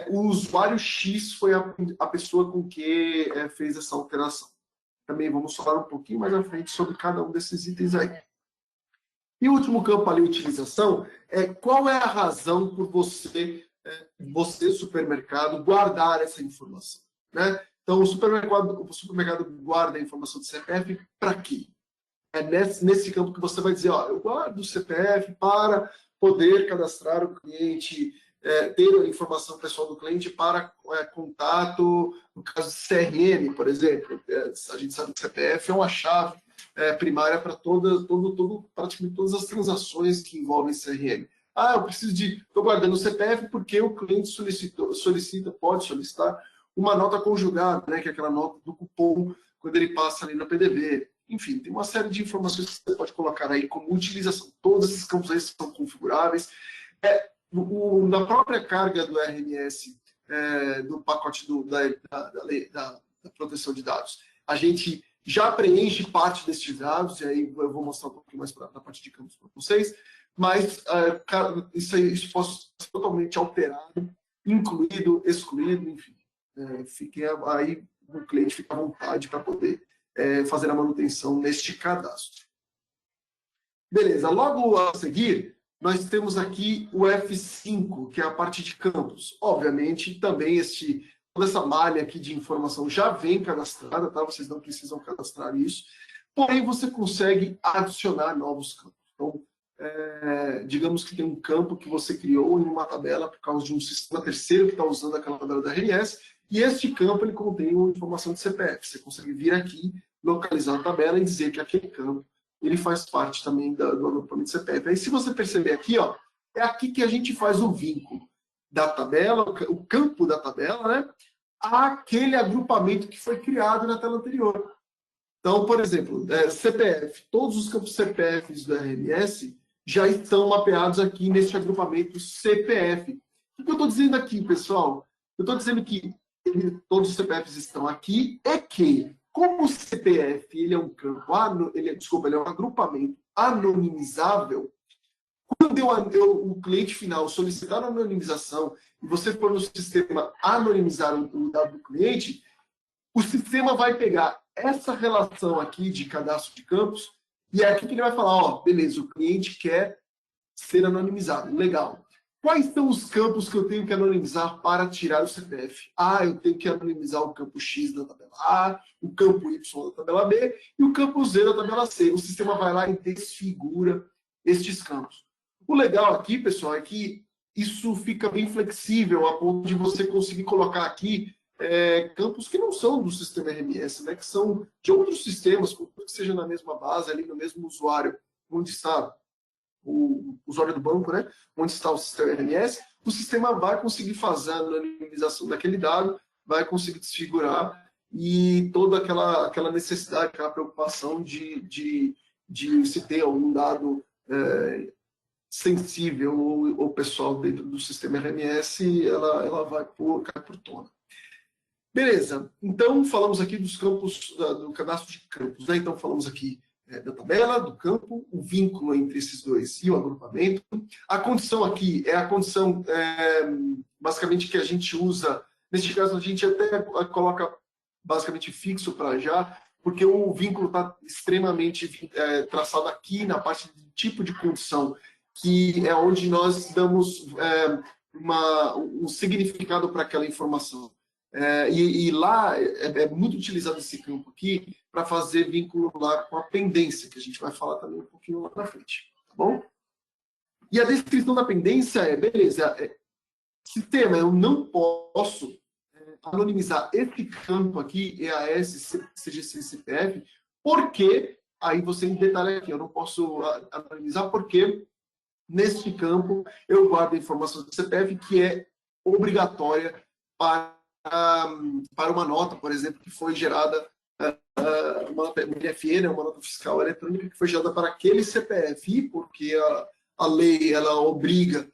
o usuário X foi a pessoa com que fez essa alteração. Também vamos falar um pouquinho mais à frente sobre cada um desses itens aí. E o último campo ali, utilização, qual é a razão por você, supermercado, guardar essa informação, né? Então, o supermercado guarda a informação do CPF para quê? É nesse campo que você vai dizer, ó, eu guardo o CPF para poder cadastrar o cliente ter a informação pessoal do cliente para contato, no caso de CRM, por exemplo. A gente sabe que o CPF é uma chave primária para praticamente todas as transações que envolvem CRM. Eu estou guardando o CPF porque o cliente pode solicitar uma nota conjugada, né, que é aquela nota do cupom, quando ele passa ali no PDV. Enfim, tem uma série de informações que você pode colocar aí como utilização. Todos esses campos aí são configuráveis. Na própria carga do RMS, do pacote da proteção de dados, a gente já preenche parte desses dados, e aí eu vou mostrar um pouquinho mais na parte de campos para vocês, mas isso pode ser totalmente alterado, incluído, excluído, enfim. Aí o cliente fica à vontade para poder fazer a manutenção neste cadastro. Beleza, logo a seguir, nós temos aqui o F5, que é a parte de campos. Obviamente, também toda essa malha aqui de informação já vem cadastrada, tá? Vocês não precisam cadastrar isso. Porém, você consegue adicionar novos campos. Então, digamos que tem um campo que você criou em uma tabela por causa de um sistema terceiro que está usando aquela tabela da RMS, e este campo ele contém uma informação de CPF. Você consegue vir aqui, localizar a tabela e dizer que aquele campo ele faz parte também do agrupamento de CPF. Aí, se você perceber aqui, ó, é aqui que a gente faz o vínculo da tabela, o campo da tabela, né, àquele agrupamento que foi criado na tela anterior. Então, por exemplo, CPF, todos os campos CPFs do RMS já estão mapeados aqui nesse agrupamento CPF. O que eu estou dizendo aqui, pessoal? Eu estou dizendo que todos os CPFs estão aqui e que, como o CPF ele é um campo, ele é um agrupamento anonimizável, quando o cliente final solicitar a anonimização e você for no sistema anonimizar o dado do cliente, o sistema vai pegar essa relação aqui de cadastro de campos e é aqui que ele vai falar, ó, beleza, o cliente quer ser anonimizado, legal. Quais são os campos que eu tenho que anonimizar para tirar o CPF? Eu tenho que anonimizar o campo X da tabela A, o campo Y da tabela B e o campo Z da tabela C. O sistema vai lá e desfigura estes campos. O legal aqui, pessoal, é que isso fica bem flexível a ponto de você conseguir colocar aqui campos que não são do sistema RMS, né, que são de outros sistemas, que seja na mesma base, ali no mesmo usuário, onde está o usuário do banco, né, onde está o sistema RMS, o sistema vai conseguir fazer a anonimização daquele dado, vai conseguir desfigurar e toda aquela necessidade, aquela preocupação de se ter algum dado sensível ou pessoal dentro do sistema RMS, ela vai cair por tona. Beleza, então falamos aqui dos campos, do cadastro de campos, né? Então falamos aqui da tabela, do campo, o vínculo entre esses dois e o agrupamento. A condição aqui é a condição, basicamente, que a gente usa, neste caso a gente até coloca basicamente fixo para já, porque o vínculo está extremamente traçado aqui na parte de tipo de condição, que é onde nós damos um significado para aquela informação. E lá é muito utilizado esse campo aqui para fazer vínculo lá com a pendência, que a gente vai falar também um pouquinho lá na frente, tá bom? E a descrição da pendência beleza, sistema, eu não posso anonimizar esse campo aqui, EAS, CGC, CPF, porque, aí você detalha aqui, eu não posso anonimizar porque neste campo eu guardo a informação do CPF que é obrigatória para uma nota, por exemplo, que foi gerada, uma NFE, né, uma nota fiscal eletrônica que foi gerada para aquele CPF, porque a lei ela obriga,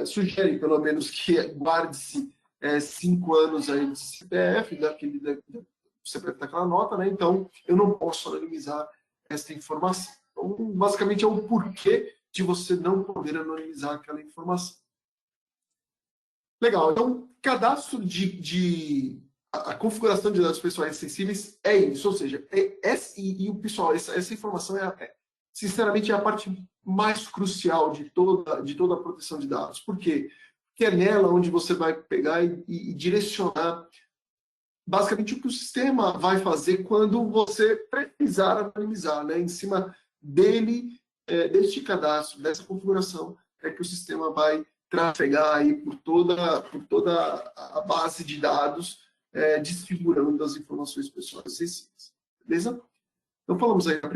sugere pelo menos que guarde-se 5 anos aí de CPF, do CPF daquela nota, né? Então eu não posso anonimizar essa informação. Então, basicamente é o porquê de você não poder anonimizar aquela informação. Legal, então, cadastro a configuração de dados pessoais sensíveis é isso, ou seja, o pessoal, essa informação sinceramente, é a parte mais crucial de toda a proteção de dados. Por quê? Porque é nela onde você vai pegar e direcionar basicamente o que o sistema vai fazer quando você precisar anonimizar, né? Em cima deste cadastro, dessa configuração, é que o sistema vai trafegar aí por toda a base de dados, desfigurando as informações pessoais sensíveis. Beleza? Então, falamos aí da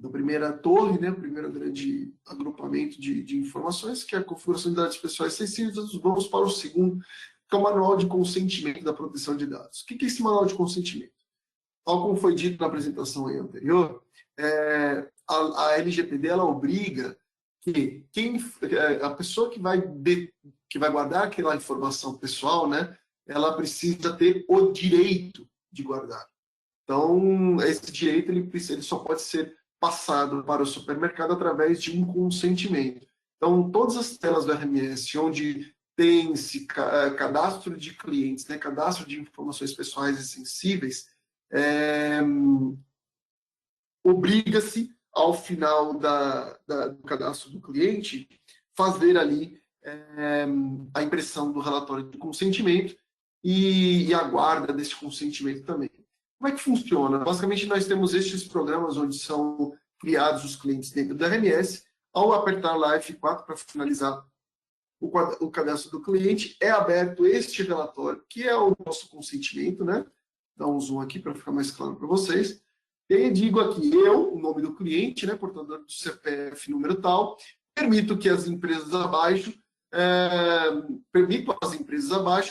primeira torre, né, o primeiro grande agrupamento de informações, que é a configuração de dados pessoais sensíveis. Vamos para o segundo, que é o manual de consentimento da proteção de dados. O que é esse manual de consentimento? Tal como foi dito na apresentação aí anterior, a LGPD ela obriga que a pessoa que vai guardar aquela informação pessoal, né, ela precisa ter o direito de guardar. Então, esse direito ele só pode ser passado para o supermercado através de um consentimento. Então, todas as telas do RMS, onde tem esse cadastro de clientes, né, cadastro de informações pessoais e sensíveis, obriga-se, ao final do cadastro do cliente, fazer ali a impressão do relatório de consentimento e a guarda desse consentimento também. Como é que funciona? Basicamente, nós temos estes programas onde são criados os clientes dentro do RMS. Ao apertar lá F4 para finalizar o cadastro do cliente, é aberto este relatório, que é o nosso consentimento, né? Dá um zoom aqui para ficar mais claro para vocês. E aí digo aqui, o nome do cliente, né, portador do CPF, número tal, permito as empresas abaixo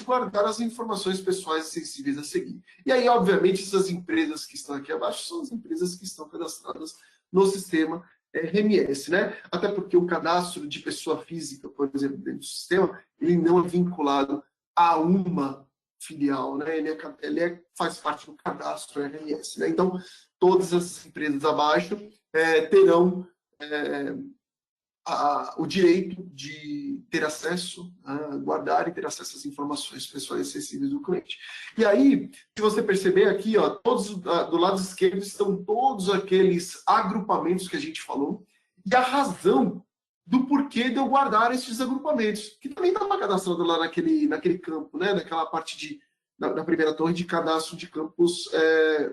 guardar as informações pessoais sensíveis a seguir. E aí, obviamente, essas empresas que estão aqui abaixo são as empresas que estão cadastradas no sistema RMS, né? Até porque o cadastro de pessoa física, por exemplo, dentro do sistema, ele não é vinculado a uma filial, né? Ele faz parte do cadastro RMS, né? Então, todas as empresas abaixo terão o direito de ter acesso, guardar e ter acesso às informações pessoais sensíveis do cliente. E aí, se você perceber aqui, ó, todos do lado esquerdo estão todos aqueles agrupamentos que a gente falou e a razão do porquê de eu guardar esses agrupamentos, que também estava cadastrado lá naquele campo, né, naquela parte da primeira torre de cadastro de campos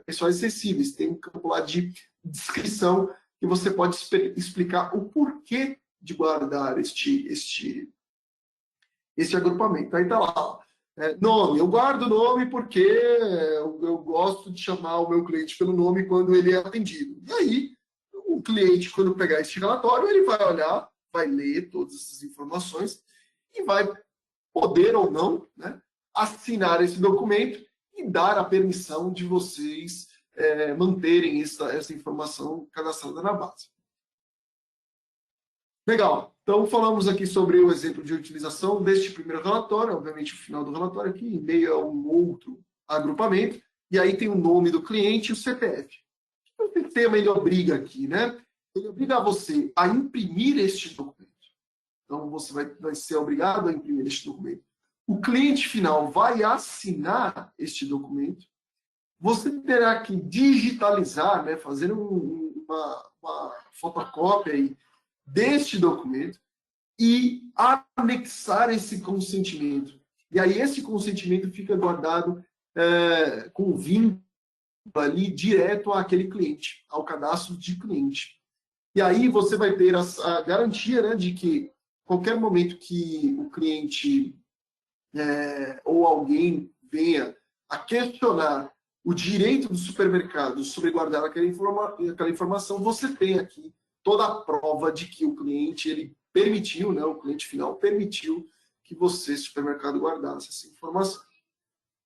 pessoais sensíveis. Tem um campo lá de descrição que você pode explicar o porquê de guardar este agrupamento. Aí está lá, nome. Eu guardo o nome porque eu gosto de chamar o meu cliente pelo nome quando ele é atendido. E aí, o cliente, quando pegar este relatório, ele vai olhar, vai ler todas essas informações e vai poder ou não, né, assinar esse documento e dar a permissão de vocês manterem essa informação cadastrada na base. Legal. Então, falamos aqui sobre o exemplo de utilização deste primeiro relatório, obviamente o final do relatório aqui, em meio a um outro agrupamento, e aí tem o nome do cliente e o CPF. O que o sistema ele obriga aqui, né? Ele obriga você a imprimir este documento. Então, você vai ser obrigado a imprimir este documento. O cliente final vai assinar este documento. Você terá que digitalizar, né, fazer uma fotocópia aí deste documento e anexar esse consentimento. E aí esse consentimento fica guardado com vínculo ali direto àquele cliente, ao cadastro de cliente. E aí você vai ter a garantia, né, de que qualquer momento que o cliente ou alguém venha a questionar o direito do supermercado sobre guardar aquela informação, você tem aqui toda a prova de que o cliente ele permitiu, né, o cliente final permitiu que você, supermercado, guardasse essa informação.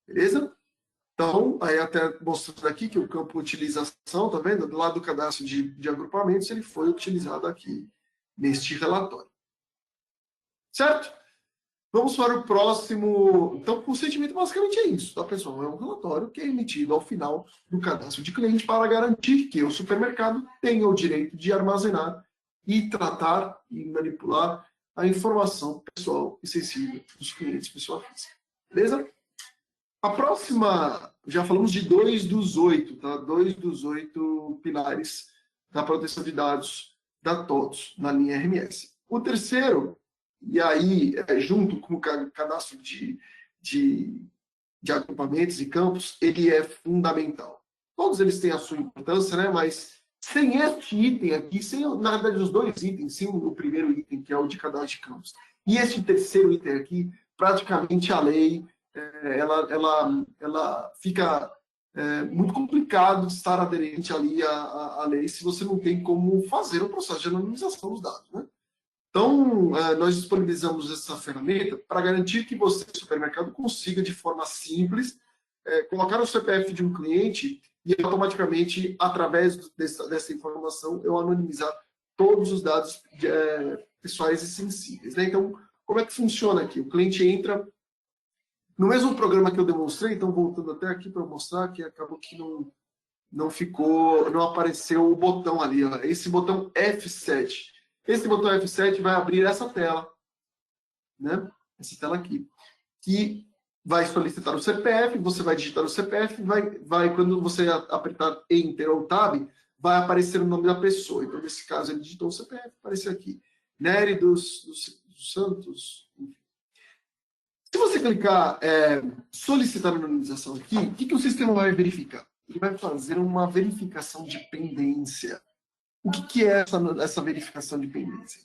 Beleza? Então, aí até mostrando aqui que o campo utilização, tá vendo? Do lado do cadastro de agrupamentos, ele foi utilizado aqui neste relatório. Certo? Vamos para o próximo. Então, o consentimento basicamente é isso, tá, pessoal? É um relatório que é emitido ao final do cadastro de cliente para garantir que o supermercado tenha o direito de armazenar e tratar e manipular a informação pessoal e sensível dos clientes pessoa física. Beleza? A próxima, já falamos de 2 dos 8, tá? 2 dos 8 pilares da proteção de dados da TOTOS, na linha RMS. O terceiro, e aí, junto com o cadastro de agrupamentos e campos, ele é fundamental. Todos eles têm a sua importância, né? Mas Sem este item aqui, sem, na verdade, os dois itens, sem o primeiro item, que é o de cadastro de campos, e este terceiro item aqui, praticamente a lei, ela fica muito complicado de estar aderente ali à lei se você não tem como fazer o processo de anonimização dos dados, né? Então, nós disponibilizamos essa ferramenta para garantir que você, supermercado, consiga, de forma simples, colocar o CPF de um cliente e automaticamente, através dessa informação, eu anonimizar todos os dados pessoais e sensíveis, né? Então, como é que funciona aqui? O cliente entra no mesmo programa que eu demonstrei, então voltando até aqui para mostrar que acabou que não apareceu o botão ali, ó, esse botão F7. Esse botão F7 vai abrir essa tela, né? Essa tela aqui, que vai solicitar o CPF, você vai digitar o CPF, quando você apertar Enter ou Tab, vai aparecer o nome da pessoa. Então, nesse caso, ele digitou o CPF, apareceu aqui, Nery dos Santos. Se você clicar solicitar anonimização aqui, o que o sistema vai verificar? Ele vai fazer uma verificação de pendência. O que é essa verificação de pendência?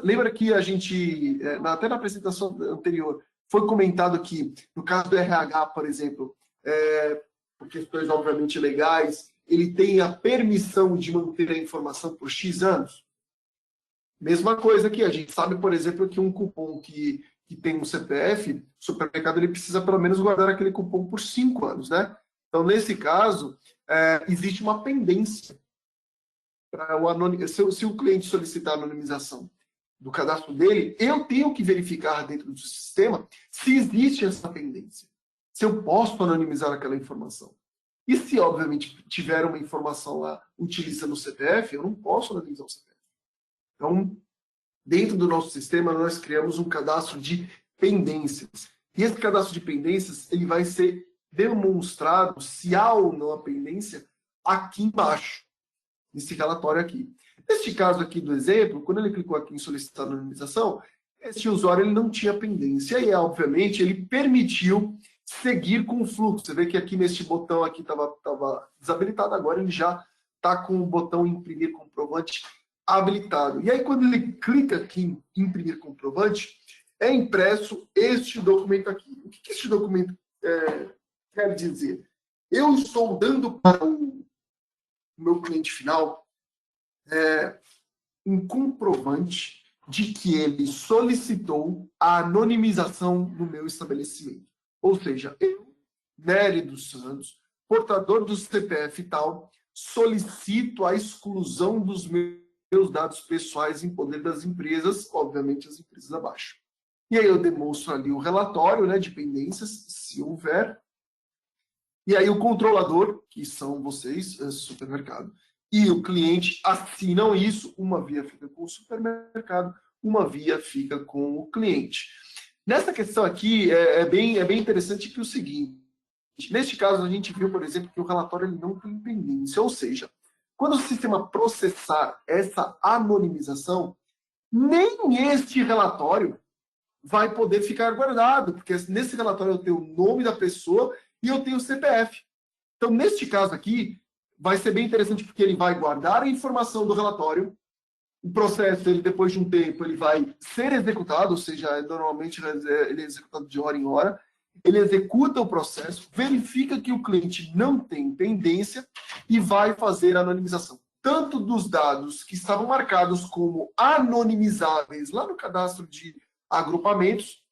Lembra que a gente, até na apresentação anterior, foi comentado que, no caso do RH, por exemplo, por questões obviamente legais, ele tem a permissão de manter a informação por X anos? Mesma coisa aqui, a gente sabe, por exemplo, que um cupom que tem um CPF, o supermercado ele precisa pelo menos guardar aquele cupom por 5 anos, né? Então, nesse caso, existe uma pendência. Se o cliente solicitar a anonimização do cadastro dele, eu tenho que verificar dentro do sistema se existe essa pendência, se eu posso anonimizar aquela informação. E se, obviamente, tiver uma informação lá utilizando o CPF, eu não posso anonimizar o CPF. Então, dentro do nosso sistema, nós criamos um cadastro de pendências. E esse cadastro de pendências ele vai ser demonstrado se há ou não a pendência aqui embaixo, nesse relatório aqui. Neste caso aqui do exemplo, quando ele clicou aqui em solicitar anonimização, esse usuário ele não tinha pendência. E, obviamente, ele permitiu seguir com o fluxo. Você vê que aqui neste botão aqui estava desabilitado, agora ele já está com o botão imprimir comprovante habilitado. E aí, quando ele clica aqui em imprimir comprovante, é impresso este documento aqui. O que este documento quer dizer? Eu estou dando para o meu cliente final um comprovante de que ele solicitou a anonimização do meu estabelecimento. Ou seja, eu, Nery dos Santos, portador do CPF e tal, solicito a exclusão dos meus dados pessoais em poder das empresas, obviamente as empresas abaixo. E aí eu demonstro ali o relatório, né, de pendências, se houver. E aí o controlador, que são vocês, supermercado, e o cliente assinam isso, uma via fica com o supermercado, uma via fica com o cliente. Nessa questão aqui, é bem interessante que o seguinte, neste caso a gente viu, por exemplo, que o relatório ele não tem pendência, ou seja, quando o sistema processar essa anonimização, nem este relatório vai poder ficar guardado, porque nesse relatório eu tenho o nome da pessoa e eu tenho o CPF. Então, neste caso aqui, vai ser bem interessante porque ele vai guardar a informação do relatório, o processo, ele, depois de um tempo, ele vai ser executado, ou seja, normalmente ele é executado de hora em hora, ele executa o processo, verifica que o cliente não tem pendência e vai fazer a anonimização, tanto dos dados que estavam marcados como anonimizáveis lá no cadastro de agrupamentos,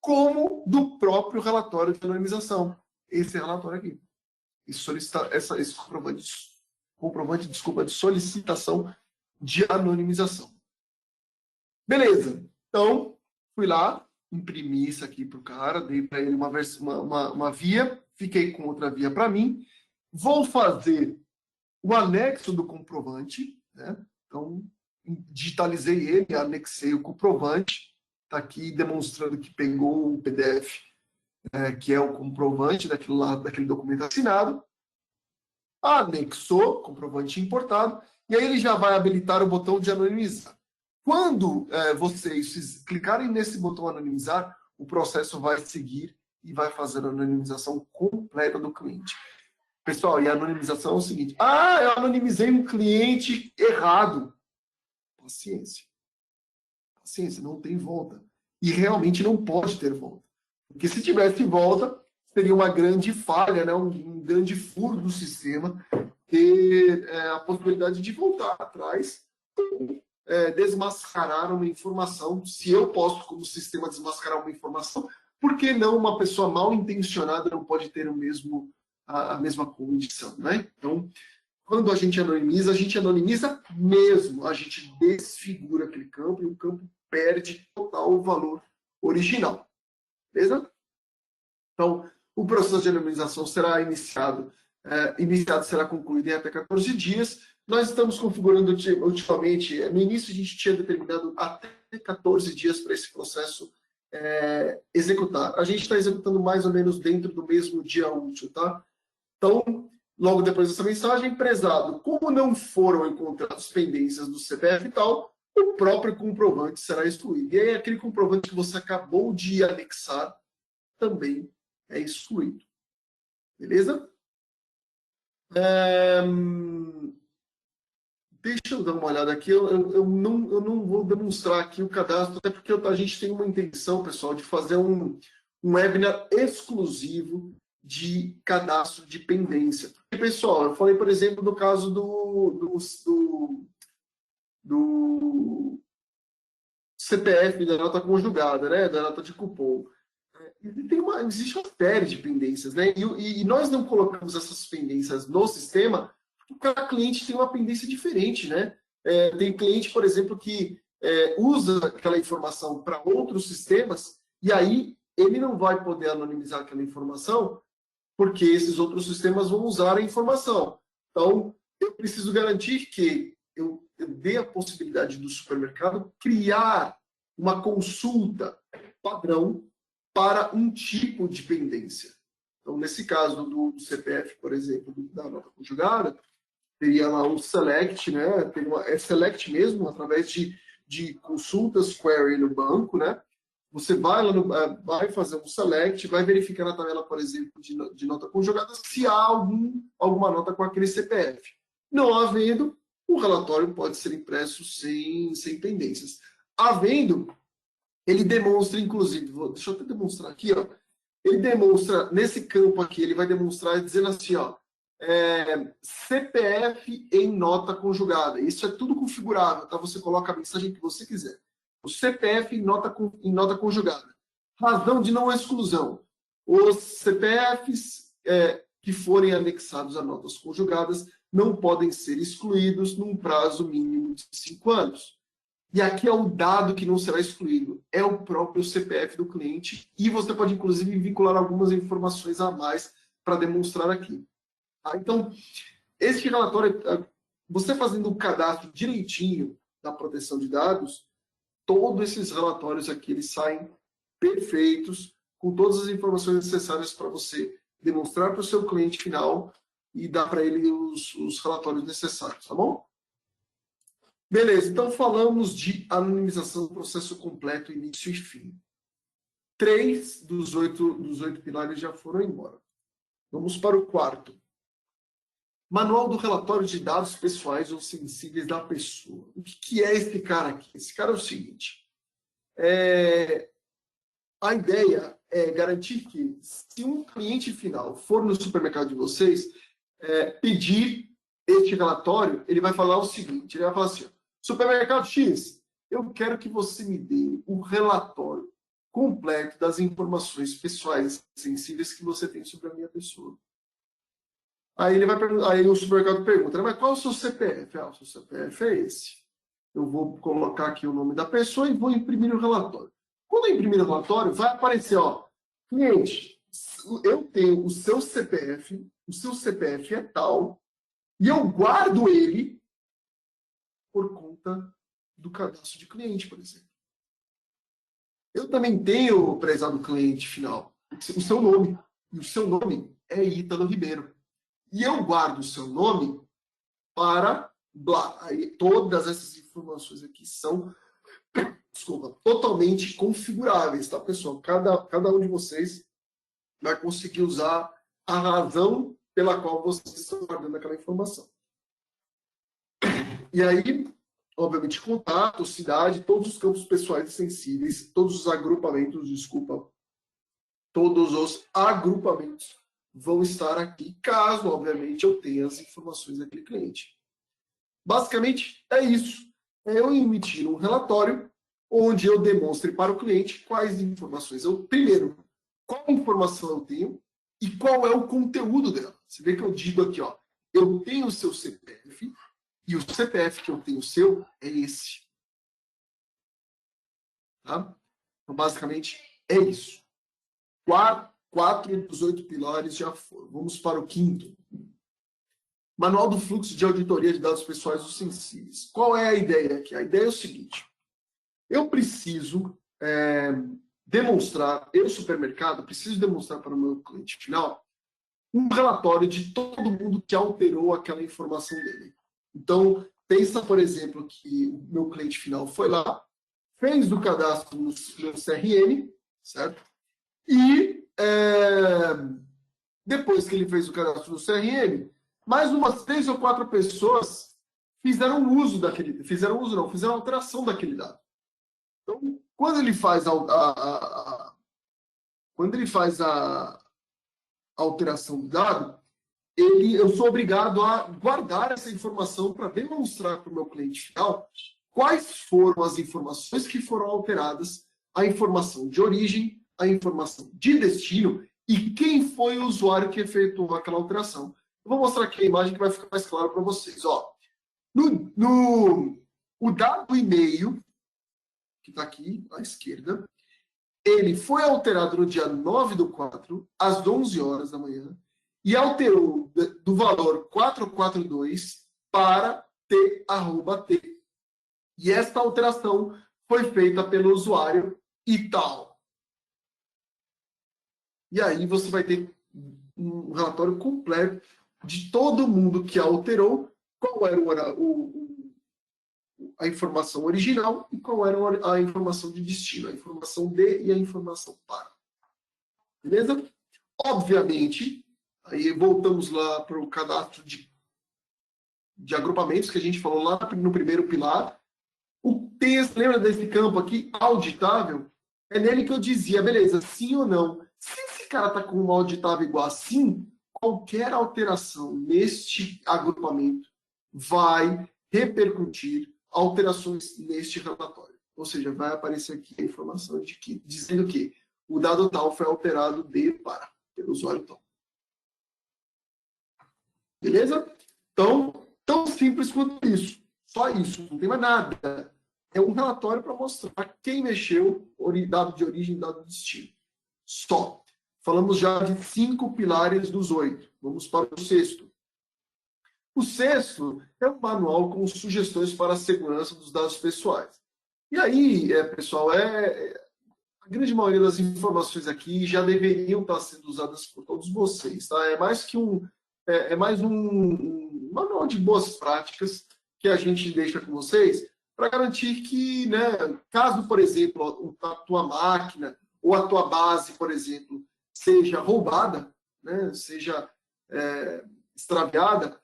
como do próprio relatório de anonimização. Esse relatório aqui. Esse comprovante de solicitação de anonimização. Beleza. Então, fui lá, imprimi isso aqui para o cara, dei para ele uma via, fiquei com outra via para mim. Vou fazer o anexo do comprovante, né? Então, digitalizei ele, anexei o comprovante, está aqui demonstrando que pegou o PDF, que é o comprovante daquele documento assinado, anexou, comprovante importado, e aí ele já vai habilitar o botão de anonimizar. Quando vocês clicarem nesse botão anonimizar, o processo vai seguir e vai fazer a anonimização completa do cliente. Pessoal, e a anonimização é o seguinte: ah, eu anonimizei um cliente errado. Paciência. Paciência, não tem volta. E realmente não pode ter volta. Porque se tivesse volta, seria uma grande falha, né? Um grande furo do sistema, ter a possibilidade de voltar atrás, desmascarar uma informação. Se eu posso, como sistema, desmascarar uma informação, por que não uma pessoa mal intencionada não pode ter a mesma condição, né? Então, quando a gente anonimiza mesmo, a gente desfigura aquele campo e o campo perde total o valor original. Beleza? Então, o processo de anonimização será iniciado será concluído em até 14 dias. Nós estamos configurando ultimamente, no início a gente tinha determinado até 14 dias para esse processo executar. A gente está executando mais ou menos dentro do mesmo dia útil, tá? Então, logo depois dessa mensagem, prezado, como não foram encontradas pendências do CPF e tal, o próprio comprovante será excluído. E aí, aquele comprovante que você acabou de anexar também é excluído. Beleza? Deixa eu dar uma olhada aqui. Eu não vou demonstrar aqui o cadastro, até porque a gente tem uma intenção, pessoal, de fazer um webinar exclusivo de cadastro de pendência. Porque, pessoal, eu falei, por exemplo, no caso do CPF, da nota conjugada, né, da nota de cupom. Existe uma série de pendências, né? E nós não colocamos essas pendências no sistema porque cada cliente tem uma pendência diferente, né? Tem cliente, por exemplo, que usa aquela informação para outros sistemas e aí ele não vai poder anonimizar aquela informação porque esses outros sistemas vão usar a informação. Então, eu preciso garantir que eu dê a possibilidade do supermercado criar uma consulta padrão para um tipo de pendência. Então, nesse caso do CPF, por exemplo, da nota conjugada, teria lá um select, né? É select mesmo, através de consultas query no banco, né? Você vai lá vai fazer um select, vai verificar na tabela, por exemplo, de nota conjugada, se há alguma nota com aquele CPF. Não havendo, o relatório pode ser impresso sem pendências. Havendo, ele demonstra, inclusive, deixa eu até demonstrar aqui, ó. Ele demonstra, nesse campo aqui, ele vai demonstrar dizendo assim, ó, CPF em nota conjugada. Isso é tudo configurável, tá? Você coloca a mensagem que você quiser. O CPF em nota conjugada. Razão de não exclusão. Os CPFs que forem anexados a notas conjugadas não podem ser excluídos num prazo mínimo de 5 anos. E aqui é o dado que não será excluído, é o próprio CPF do cliente, e você pode, inclusive, vincular algumas informações a mais para demonstrar aqui. Tá? Então, este relatório, você fazendo o cadastro direitinho da proteção de dados, todos esses relatórios aqui, eles saem perfeitos, com todas as informações necessárias para você demonstrar para o seu cliente final e dar para ele os relatórios necessários, tá bom? Beleza, então falamos de anonimização do processo completo, início e fim. 3 dos 8 pilares já foram embora. Vamos para o 4º. Manual do relatório de dados pessoais ou sensíveis da pessoa. O que é esse cara aqui? Esse cara é o seguinte. A ideia é garantir que, se um cliente final for no supermercado de vocês, pedir este relatório, ele vai falar o seguinte, ele vai falar assim, supermercado X, eu quero que você me dê o relatório completo das informações pessoais sensíveis que você tem sobre a minha pessoa. Aí o supermercado pergunta, mas qual é o seu CPF? O seu CPF é esse. Eu vou colocar aqui o nome da pessoa e vou imprimir o relatório. Quando eu imprimir o relatório, vai aparecer, ó, cliente, eu tenho o seu CPF é tal, e eu guardo ele por conta do cadastro de cliente, por exemplo. Eu também tenho, prezado cliente final, o seu nome. E o seu nome é Ítalo Ribeiro. E eu guardo o seu nome para blá. Aí, todas essas informações aqui são, totalmente configuráveis, tá, pessoal? Cada um de vocês vai conseguir usar a razão pela qual vocês estão guardando aquela informação. E aí, obviamente, contato, cidade, todos os campos pessoais e sensíveis, todos os agrupamentos, todos os agrupamentos vão estar aqui, caso, obviamente, eu tenha as informações daquele cliente. Basicamente, é isso. É eu emitir um relatório onde eu demonstre para o cliente quais informações eu... Primeiro, qual informação eu tenho e qual é o conteúdo dela. Você vê que eu digo aqui, ó, eu tenho o seu CPF e o CPF que eu tenho seu é esse. Tá? Então, basicamente, é isso. 4 dos 8 pilares já foram. Vamos para o 5º. Manual do fluxo de auditoria de dados pessoais ou sensíveis. Qual é a ideia aqui? A ideia é o seguinte. Eu preciso demonstrar, eu, supermercado, preciso demonstrar para o meu cliente final um relatório de todo mundo que alterou aquela informação dele. Então, pensa, por exemplo, que o meu cliente final foi lá, fez o cadastro no CRM, certo? E depois que ele fez o cadastro no CRM, mais umas 3 ou 4 pessoas fizeram alteração daquele dado. Então, quando ele faz a alteração do dado, eu sou obrigado a guardar essa informação para demonstrar para o meu cliente final quais foram as informações que foram alteradas, a informação de origem, a informação de destino e quem foi o usuário que efetuou aquela alteração. Eu vou mostrar aqui a imagem que vai ficar mais claro para vocês. Ó, o dado e-mail, que está aqui à esquerda, ele foi alterado no dia 9/4, às 11 horas da manhã, e alterou do valor 442 para t@t. E esta alteração foi feita pelo usuário e tal. E aí você vai ter um relatório completo de todo mundo que alterou, qual era a informação original e qual era a informação de destino, a informação de e a informação para. Beleza? Obviamente, aí voltamos lá para o cadastro de agrupamentos que a gente falou lá no primeiro pilar. O texto, lembra desse campo aqui, auditável? É nele que eu dizia, beleza, sim ou não. Se esse cara está com um auditável igual a sim, qualquer alteração neste agrupamento vai repercutir alterações neste relatório. Ou seja, vai aparecer aqui a informação dizendo que o dado tal foi alterado pelo usuário tal. Beleza? Então, tão simples quanto isso. Só isso, não tem mais nada. É um relatório para mostrar quem mexeu, dado de origem, dado de destino. Só. Falamos já de 5 pilares dos 8. Vamos para o 6º. O 6º é um manual com sugestões para a segurança dos dados pessoais. E aí, pessoal, a grande maioria das informações aqui já deveriam estar sendo usadas por todos vocês. Tá? É mais um manual de boas práticas que a gente deixa com vocês para garantir que, né, caso, por exemplo, a tua máquina ou a tua base, por exemplo, seja roubada, né, seja extraviada,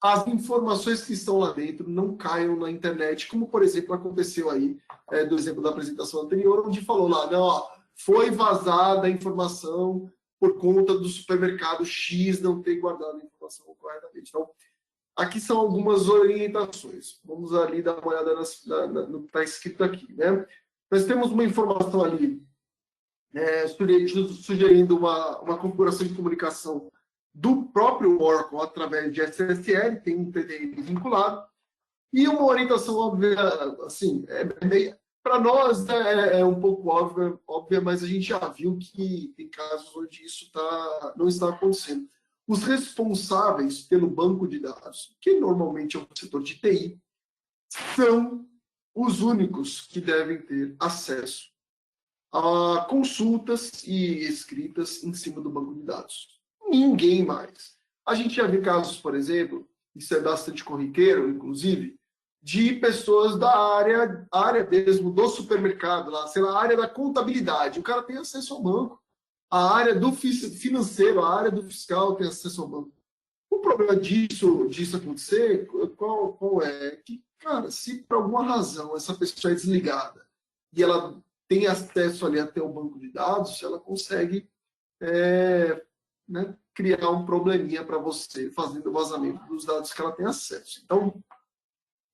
as informações que estão lá dentro não caiam na internet, como, por exemplo, aconteceu aí, do exemplo da apresentação anterior, onde falou lá, não, ó, foi vazada a informação por conta do supermercado X não ter guardado a informação corretamente. Então, aqui são algumas orientações. Vamos ali dar uma olhada no que está escrito aqui. Né? Nós temos uma informação ali sugerindo uma configuração de comunicação do próprio Oracle através de SSL, tem um TDM vinculado, e uma orientação óbvia, assim, para nós é um pouco óbvia, mas a gente já viu que tem casos onde isso não está acontecendo. Os responsáveis pelo banco de dados, que normalmente é o setor de TI, são os únicos que devem ter acesso a consultas e escritas em cima do banco de dados. Ninguém mais. A gente já viu casos, por exemplo, isso é bastante corriqueiro, inclusive, de pessoas da área mesmo do supermercado, lá, sei lá, a área da contabilidade. O cara tem acesso ao banco. A área do financeiro, a área do fiscal tem acesso ao banco. problema disso acontecer, qual é? Que, cara, se por alguma razão essa pessoa é desligada e ela tem acesso ali até o banco de dados, ela consegue né, criar um probleminha para você, fazendo o vazamento dos dados que ela tem acesso. Então,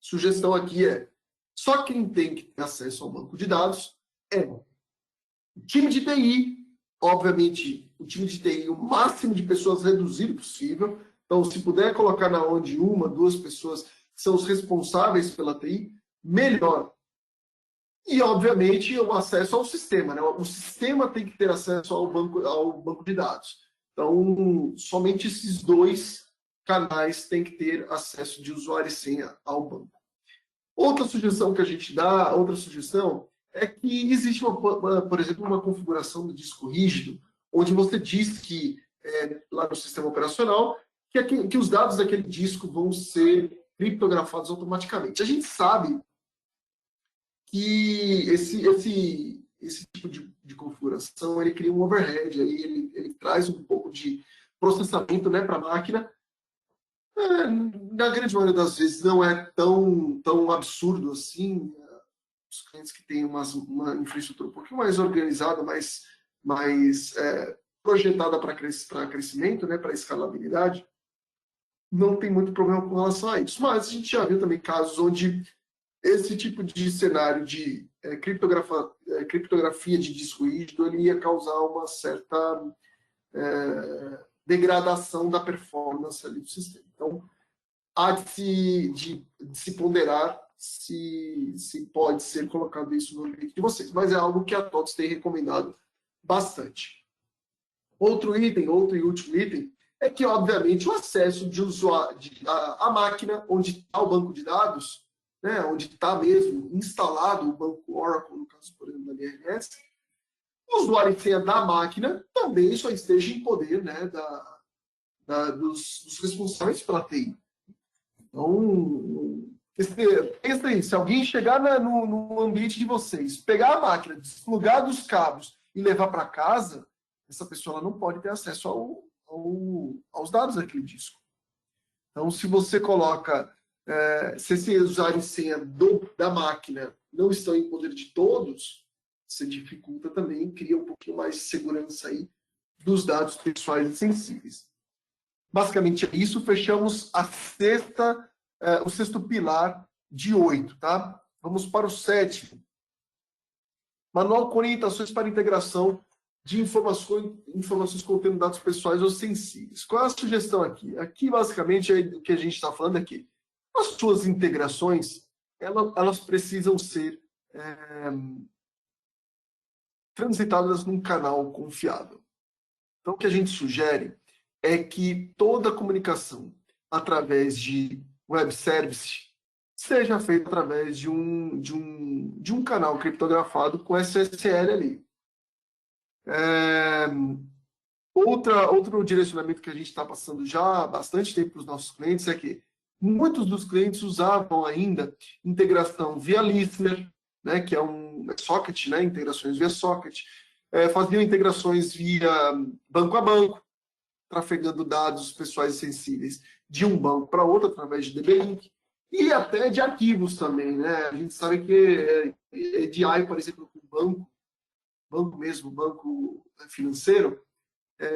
sugestão aqui é, só quem tem que ter acesso ao banco de dados é o time de TI, obviamente, o time de TI, o máximo de pessoas reduzido possível. Então, se puder colocar na mão de uma, duas pessoas que são os responsáveis pela TI, melhor. E, obviamente, o acesso ao sistema, né? O sistema tem que ter acesso ao banco de dados. Então, somente esses dois canais têm que ter acesso de usuário e senha ao banco. Outra sugestão que a gente dá, é que existe, por exemplo, uma configuração do disco rígido, onde você diz que, lá no sistema operacional, que os dados daquele disco vão ser criptografados automaticamente. A gente sabe que esse tipo de configuração ele cria um overhead, aí ele traz um pouco de processamento, né, para a máquina. Na grande maioria das vezes não é tão absurdo assim. Os clientes que têm uma infraestrutura um pouquinho mais organizada, mais projetada para crescimento, né, para escalabilidade, não tem muito problema com relação a isso. Mas a gente já viu também casos onde esse tipo de cenário de criptografia de disco rígido ele ia causar uma certa degradação da performance ali do sistema. Então, há de se ponderar se pode ser colocado isso no ambiente de vocês, mas é algo que a TOTS tem recomendado bastante. Outro e último item, é que, obviamente, o acesso de usuário à máquina onde está o banco de dados, né, onde está mesmo instalado o banco Oracle, no caso, por exemplo, da DRS, o usuário e senha da máquina também só esteja em poder, né, dos responsáveis pela TI. Então, pensa aí, se alguém chegar no ambiente de vocês, pegar a máquina, desplugar dos cabos e levar para casa, essa pessoa ela não pode ter acesso aos dados daquele disco. Então, se você coloca, se esse usuário e senha da máquina não estão em poder de todos, você dificulta também, cria um pouquinho mais de segurança aí dos dados pessoais e sensíveis. Basicamente é isso, fechamos o sexto pilar de 8, tá? Vamos para o 7º. Manual com orientações para integração de informações contendo dados pessoais ou sensíveis. Qual é a sugestão aqui? Aqui, basicamente, o que a gente está falando aqui. As suas integrações, elas precisam ser transitadas num canal confiável. Então, o que a gente sugere é que toda a comunicação através de web service seja feita através de um canal criptografado com SSL ali. Outro direcionamento que a gente está passando já há bastante tempo para os nossos clientes é que muitos dos clientes usavam ainda integração via listener, né, que é um socket, né, integrações via socket, faziam integrações via banco a banco, trafegando dados pessoais e sensíveis de um banco para outro através de DB-Link e até de arquivos também, né? A gente sabe que EDI, por exemplo, com banco financeiro,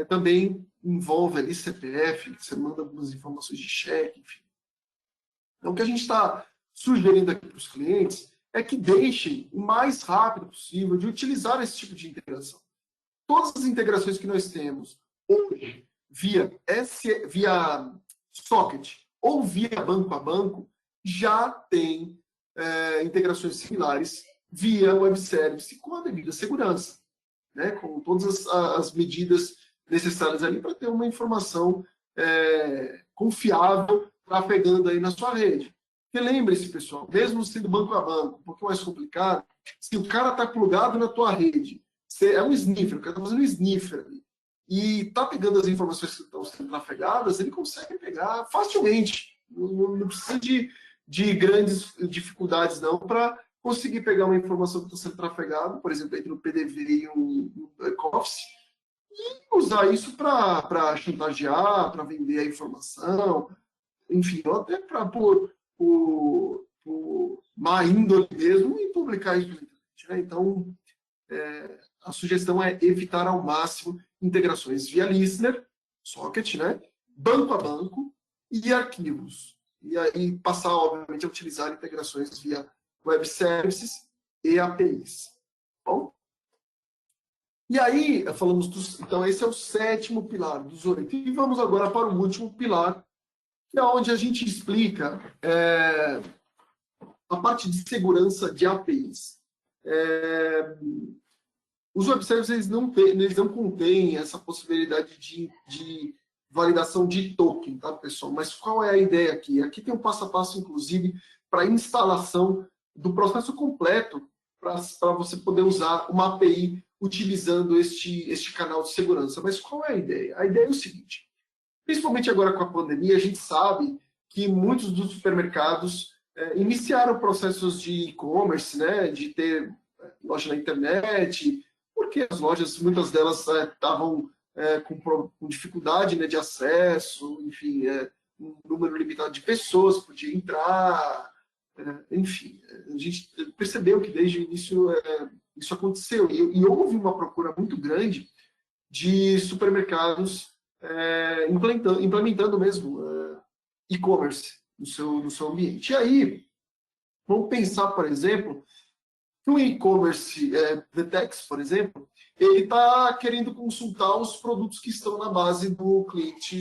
também envolve ali CPF, que você manda algumas informações de cheque, enfim. Então, o que a gente está sugerindo aqui para os clientes é que deixem o mais rápido possível de utilizar esse tipo de integração. Todas as integrações que nós temos hoje, via socket ou via banco a banco, já tem integrações similares via web service com a devida segurança, né? Com todas as medidas necessárias ali para ter uma informação confiável trafegando aí na sua rede. Porque lembre-se, pessoal, mesmo sendo banco a banco, um pouco mais complicado, se o cara está plugado na tua rede, é um sniffer, o cara está fazendo um sniffer ali, e está pegando as informações que estão sendo trafegadas, ele consegue pegar facilmente. Não precisa de grandes dificuldades, não, para conseguir pegar uma informação que está sendo trafegada, por exemplo, entre um PDV e um back-office, e usar isso para chantagear, para vender a informação, enfim, ou até para por má índole mesmo e publicar isso na internet, né? Então, a sugestão é evitar ao máximo integrações via listener, socket, né? Banco a banco e arquivos. E aí passar, obviamente, a utilizar integrações via web services e APIs. Bom? E aí, falamos então esse é o 7º pilar dos 8. E vamos agora para o último pilar, que é onde a gente explica a parte de segurança de APIs. Os web services eles não contêm essa possibilidade de validação de token, tá, pessoal? Mas qual é a ideia aqui? Aqui tem um passo a passo, inclusive, para a instalação do processo completo para você poder usar uma API utilizando este canal de segurança. Mas qual é a ideia? A ideia é o seguinte, principalmente agora com a pandemia, a gente sabe que muitos dos supermercados iniciaram processos de e-commerce, né, de ter loja na internet, porque as lojas, muitas delas estavam com dificuldade, né, de acesso, enfim, um número limitado de pessoas podia entrar, enfim, a gente percebeu que desde o início isso aconteceu e houve uma procura muito grande de supermercados implementando mesmo e-commerce no seu ambiente. E aí, vamos pensar, por exemplo, que o e-commerce VTEX, por exemplo, ele está querendo consultar os produtos que estão na base do cliente,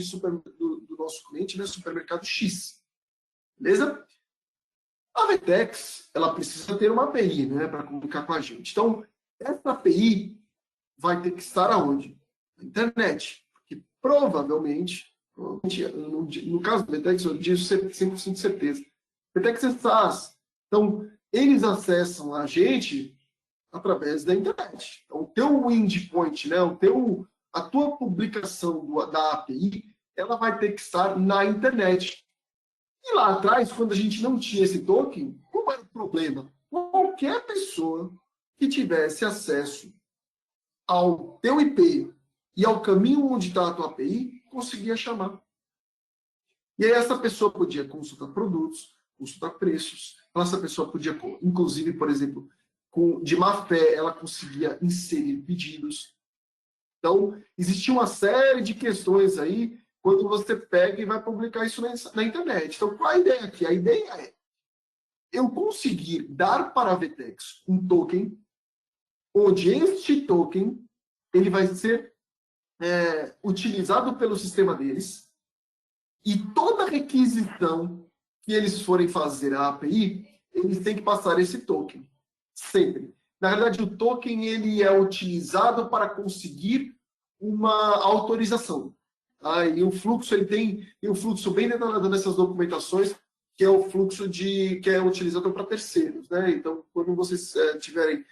do nosso cliente, né, supermercado X. Beleza? A VTEX, ela precisa ter uma API, né, para comunicar com a gente. Então, essa API vai ter que estar aonde? Na internet. Porque provavelmente no caso do VTEX, eu digo 100% de certeza. VTEX é SaaS. Então, eles acessam a gente através da internet. Então, o teu endpoint, né, a tua publicação da API, ela vai ter que estar na internet. E lá atrás, quando a gente não tinha esse token, qual era o problema? Qualquer pessoa que tivesse acesso ao teu IP e ao caminho onde está a tua API, conseguia chamar. E aí essa pessoa podia consultar produtos, consultar preços, essa pessoa podia, inclusive, por exemplo, de má fé, ela conseguia inserir pedidos. Então, existia uma série de questões aí quando você pega e vai publicar isso na internet. Então, qual a ideia aqui? A ideia é eu conseguir dar para a VTEX um token, onde este token ele vai ser utilizado pelo sistema deles, e toda requisição que eles forem fazer a API, eles têm que passar esse token. Sempre. Na verdade, o token ele é utilizado para conseguir uma autorização. Tá? E o fluxo, ele tem um fluxo bem detalhado nessas documentações, que é o fluxo que é utilizado para terceiros. Né? Então, quando vocês tiverem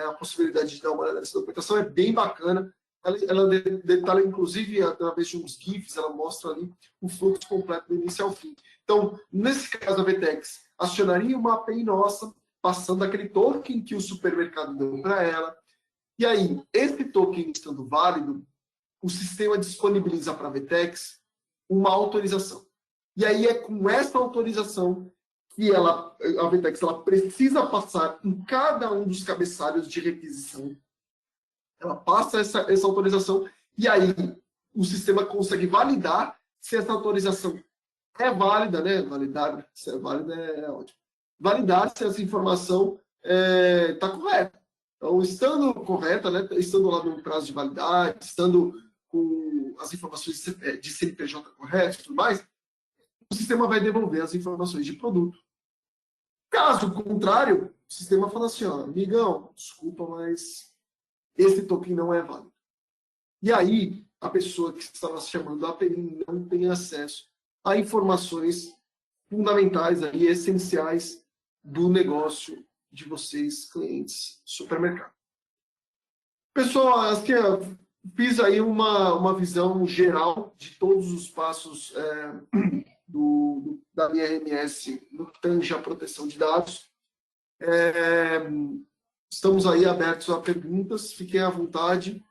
a possibilidade de dar uma olhada nessa documentação, é bem bacana. Ela detalha, inclusive, através de uns GIFs, ela mostra ali o fluxo completo do início ao fim. Então, nesse caso, a VTEX acionaria uma API nossa, passando aquele token que o supermercado deu para ela. E aí, esse token estando válido, o sistema disponibiliza para a VTEX uma autorização. E aí é com essa autorização que a VTEX ela precisa passar em cada um dos cabeçalhos de requisição. Ela passa essa autorização e aí o sistema consegue validar se essa autorização é válida, né? Validar, se é válida é ótimo. Validar se essa informação está correta. Então, estando correta, né? Estando lá no prazo de validade, estando com as informações de CNPJ corretas e tudo mais, o sistema vai devolver as informações de produto. Caso contrário, o sistema fala assim, ó, amigão, desculpa, mas esse token não é válido. E aí, a pessoa que estava chamando a API não tem acesso a informações fundamentais, aí, essenciais do negócio de vocês, clientes, supermercado. Pessoal, acho que eu fiz aí uma visão geral de todos os passos da minha RMS no que tange a proteção de dados. Estamos aí abertos a perguntas, fiquem à vontade.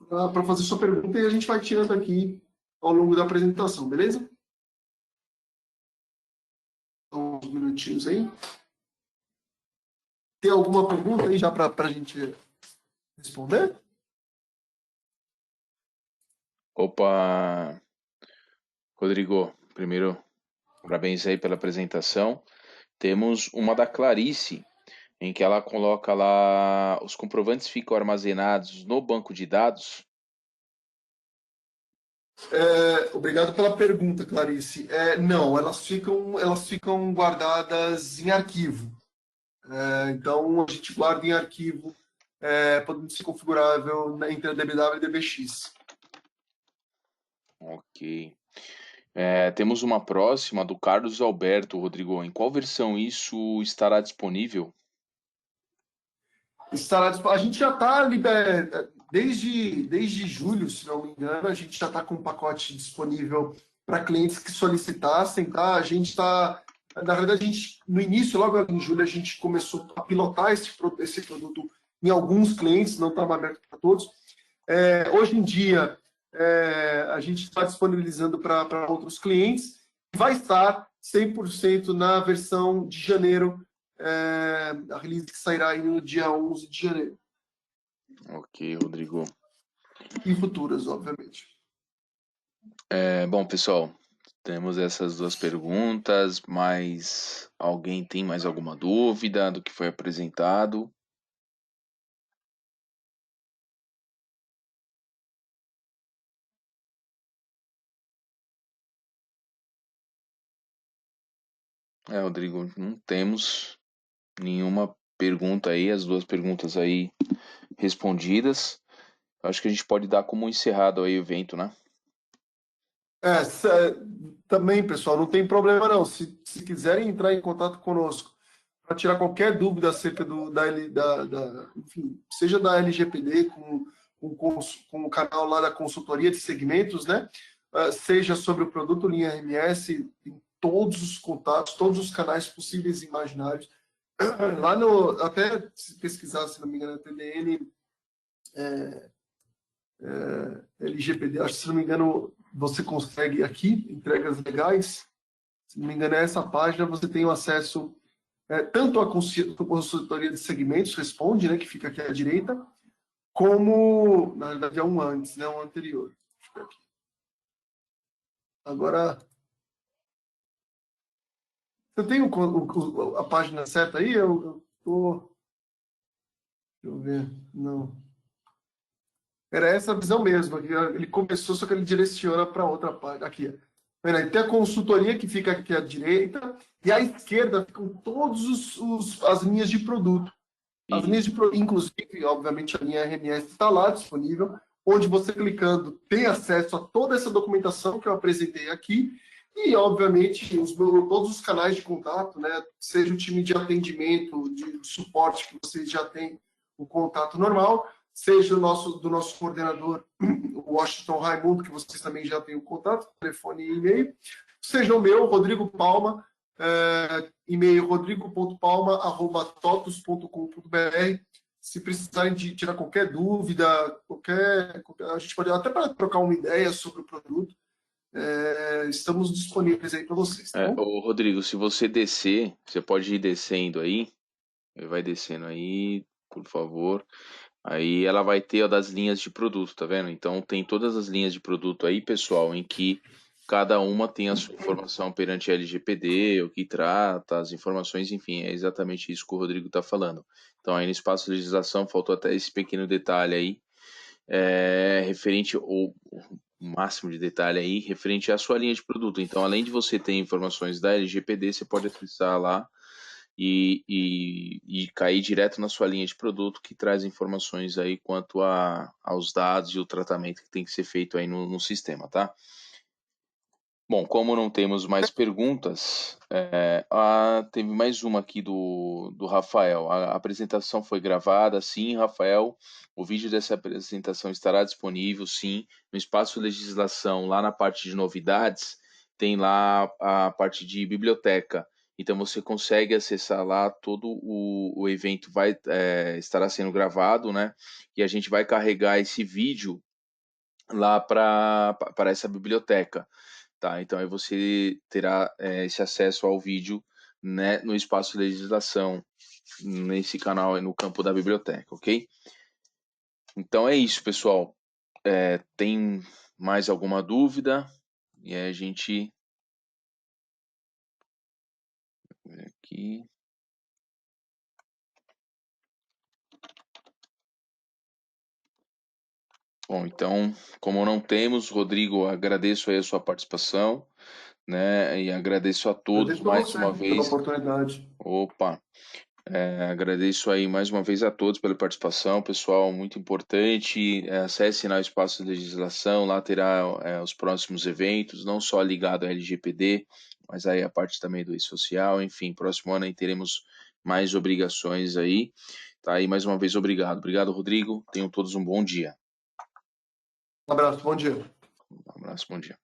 para fazer sua pergunta e a gente vai tirando aqui ao longo da apresentação, beleza? Então, uns minutinhos aí. Tem alguma pergunta aí já para a gente responder? Opa, Rodrigo, primeiro, parabéns aí pela apresentação. Temos uma da Clarice, em que ela coloca lá, os comprovantes ficam armazenados no banco de dados. Obrigado pela pergunta, Clarice. Não, elas ficam guardadas em arquivo. Então, a gente guarda em arquivo, podendo ser configurável entre a DBW e DBX. Ok. Temos uma próxima do Carlos Alberto, Rodrigo. Em qual versão isso estará disponível? A gente já está desde julho, se não me engano, a gente já está com um pacote disponível para clientes que solicitassem, tá? A gente está, na verdade, no início, logo em julho, a gente começou a pilotar esse produto em alguns clientes, não estava aberto para todos. Hoje em dia, a gente está disponibilizando para outros clientes, vai estar 100% na versão de janeiro, a release que sairá aí no dia 11 de janeiro. Ok, Rodrigo. E futuras, obviamente. Bom, pessoal, temos essas duas perguntas, mas alguém tem mais alguma dúvida do que foi apresentado? Rodrigo, não temos nenhuma pergunta aí, as duas perguntas aí respondidas. Acho que a gente pode dar como encerrado aí o evento, né? Também, pessoal, não tem problema não. Se quiserem entrar em contato conosco para tirar qualquer dúvida acerca enfim, seja da LGPD com o canal lá da consultoria de segmentos, né? Seja sobre o produto Linha RMS, em todos os contatos, todos os canais possíveis e imaginários. Lá até se pesquisar, se não me engano, TDN, LGPD, acho que se não me engano, você consegue aqui, entregas legais, se não me engano é essa página, você tem o acesso tanto à consultoria de segmentos, responde, né, que fica aqui à direita, como, na verdade é um antes, né, um anterior. Agora, você tem a página certa aí? Eu tô... Deixa eu ver, não. Era essa visão mesmo. Ele começou, só que ele direciona para outra parte. Aqui. Tem a consultoria que fica aqui à direita e à esquerda ficam todas as linhas de produto. As linhas de produto, inclusive, obviamente, a linha RMS está lá disponível, onde você clicando tem acesso a toda essa documentação que eu apresentei aqui e, obviamente, todos os canais de contato, né? Seja o time de atendimento, de suporte que vocês já têm o contato normal, seja do nosso coordenador, o Washington Raimundo, que vocês também já têm o contato, telefone e e-mail, seja o meu, Rodrigo Palma, e-mail rodrigo.palma@totus.com.br. Se precisarem de tirar qualquer dúvida, a gente pode até para trocar uma ideia sobre o produto, estamos disponíveis aí para vocês, tá bom? Ô, Rodrigo, se você descer, você pode ir descendo aí, vai descendo aí, por favor. Aí ela vai ter, ó, das linhas de produto, tá vendo? Então tem todas as linhas de produto aí, pessoal, em que cada uma tem a sua informação perante a LGPD, o que trata, as informações, enfim, é exatamente isso que o Rodrigo está falando. Então aí no espaço de legislação faltou até esse pequeno detalhe aí, referente, ou o máximo de detalhe aí, referente à sua linha de produto. Então, além de você ter informações da LGPD, você pode acessar lá e cair direto na sua linha de produto, que traz informações aí quanto aos dados e o tratamento que tem que ser feito aí no sistema, tá? Bom, como não temos mais perguntas, teve mais uma aqui do Rafael. A apresentação foi gravada, sim, Rafael. O vídeo dessa apresentação estará disponível, sim, no espaço legislação, lá na parte de novidades, tem lá a parte de biblioteca. Então você consegue acessar lá, todo o evento estará sendo gravado, né? E a gente vai carregar esse vídeo lá para essa biblioteca, tá? Então aí você terá esse acesso ao vídeo, né, no espaço de legislação, nesse canal aí no campo da biblioteca, ok? Então é isso, pessoal. Tem mais alguma dúvida? E aí a gente aqui. Bom, então, como não temos, Rodrigo, agradeço aí a sua participação, né? E agradeço a todos Agradeço a mais você uma pela vez. oportunidade. Opa, agradeço aí mais uma vez a todos pela participação, pessoal, muito importante. Acesse lá o Espaço de Legislação, lá terá os próximos eventos, não só ligado ao LGPD, mas aí a parte também do e-social, enfim, próximo ano aí teremos mais obrigações aí. Tá aí, mais uma vez, obrigado. Obrigado, Rodrigo. Tenham todos um bom dia. Um abraço, bom dia. Um abraço, bom dia.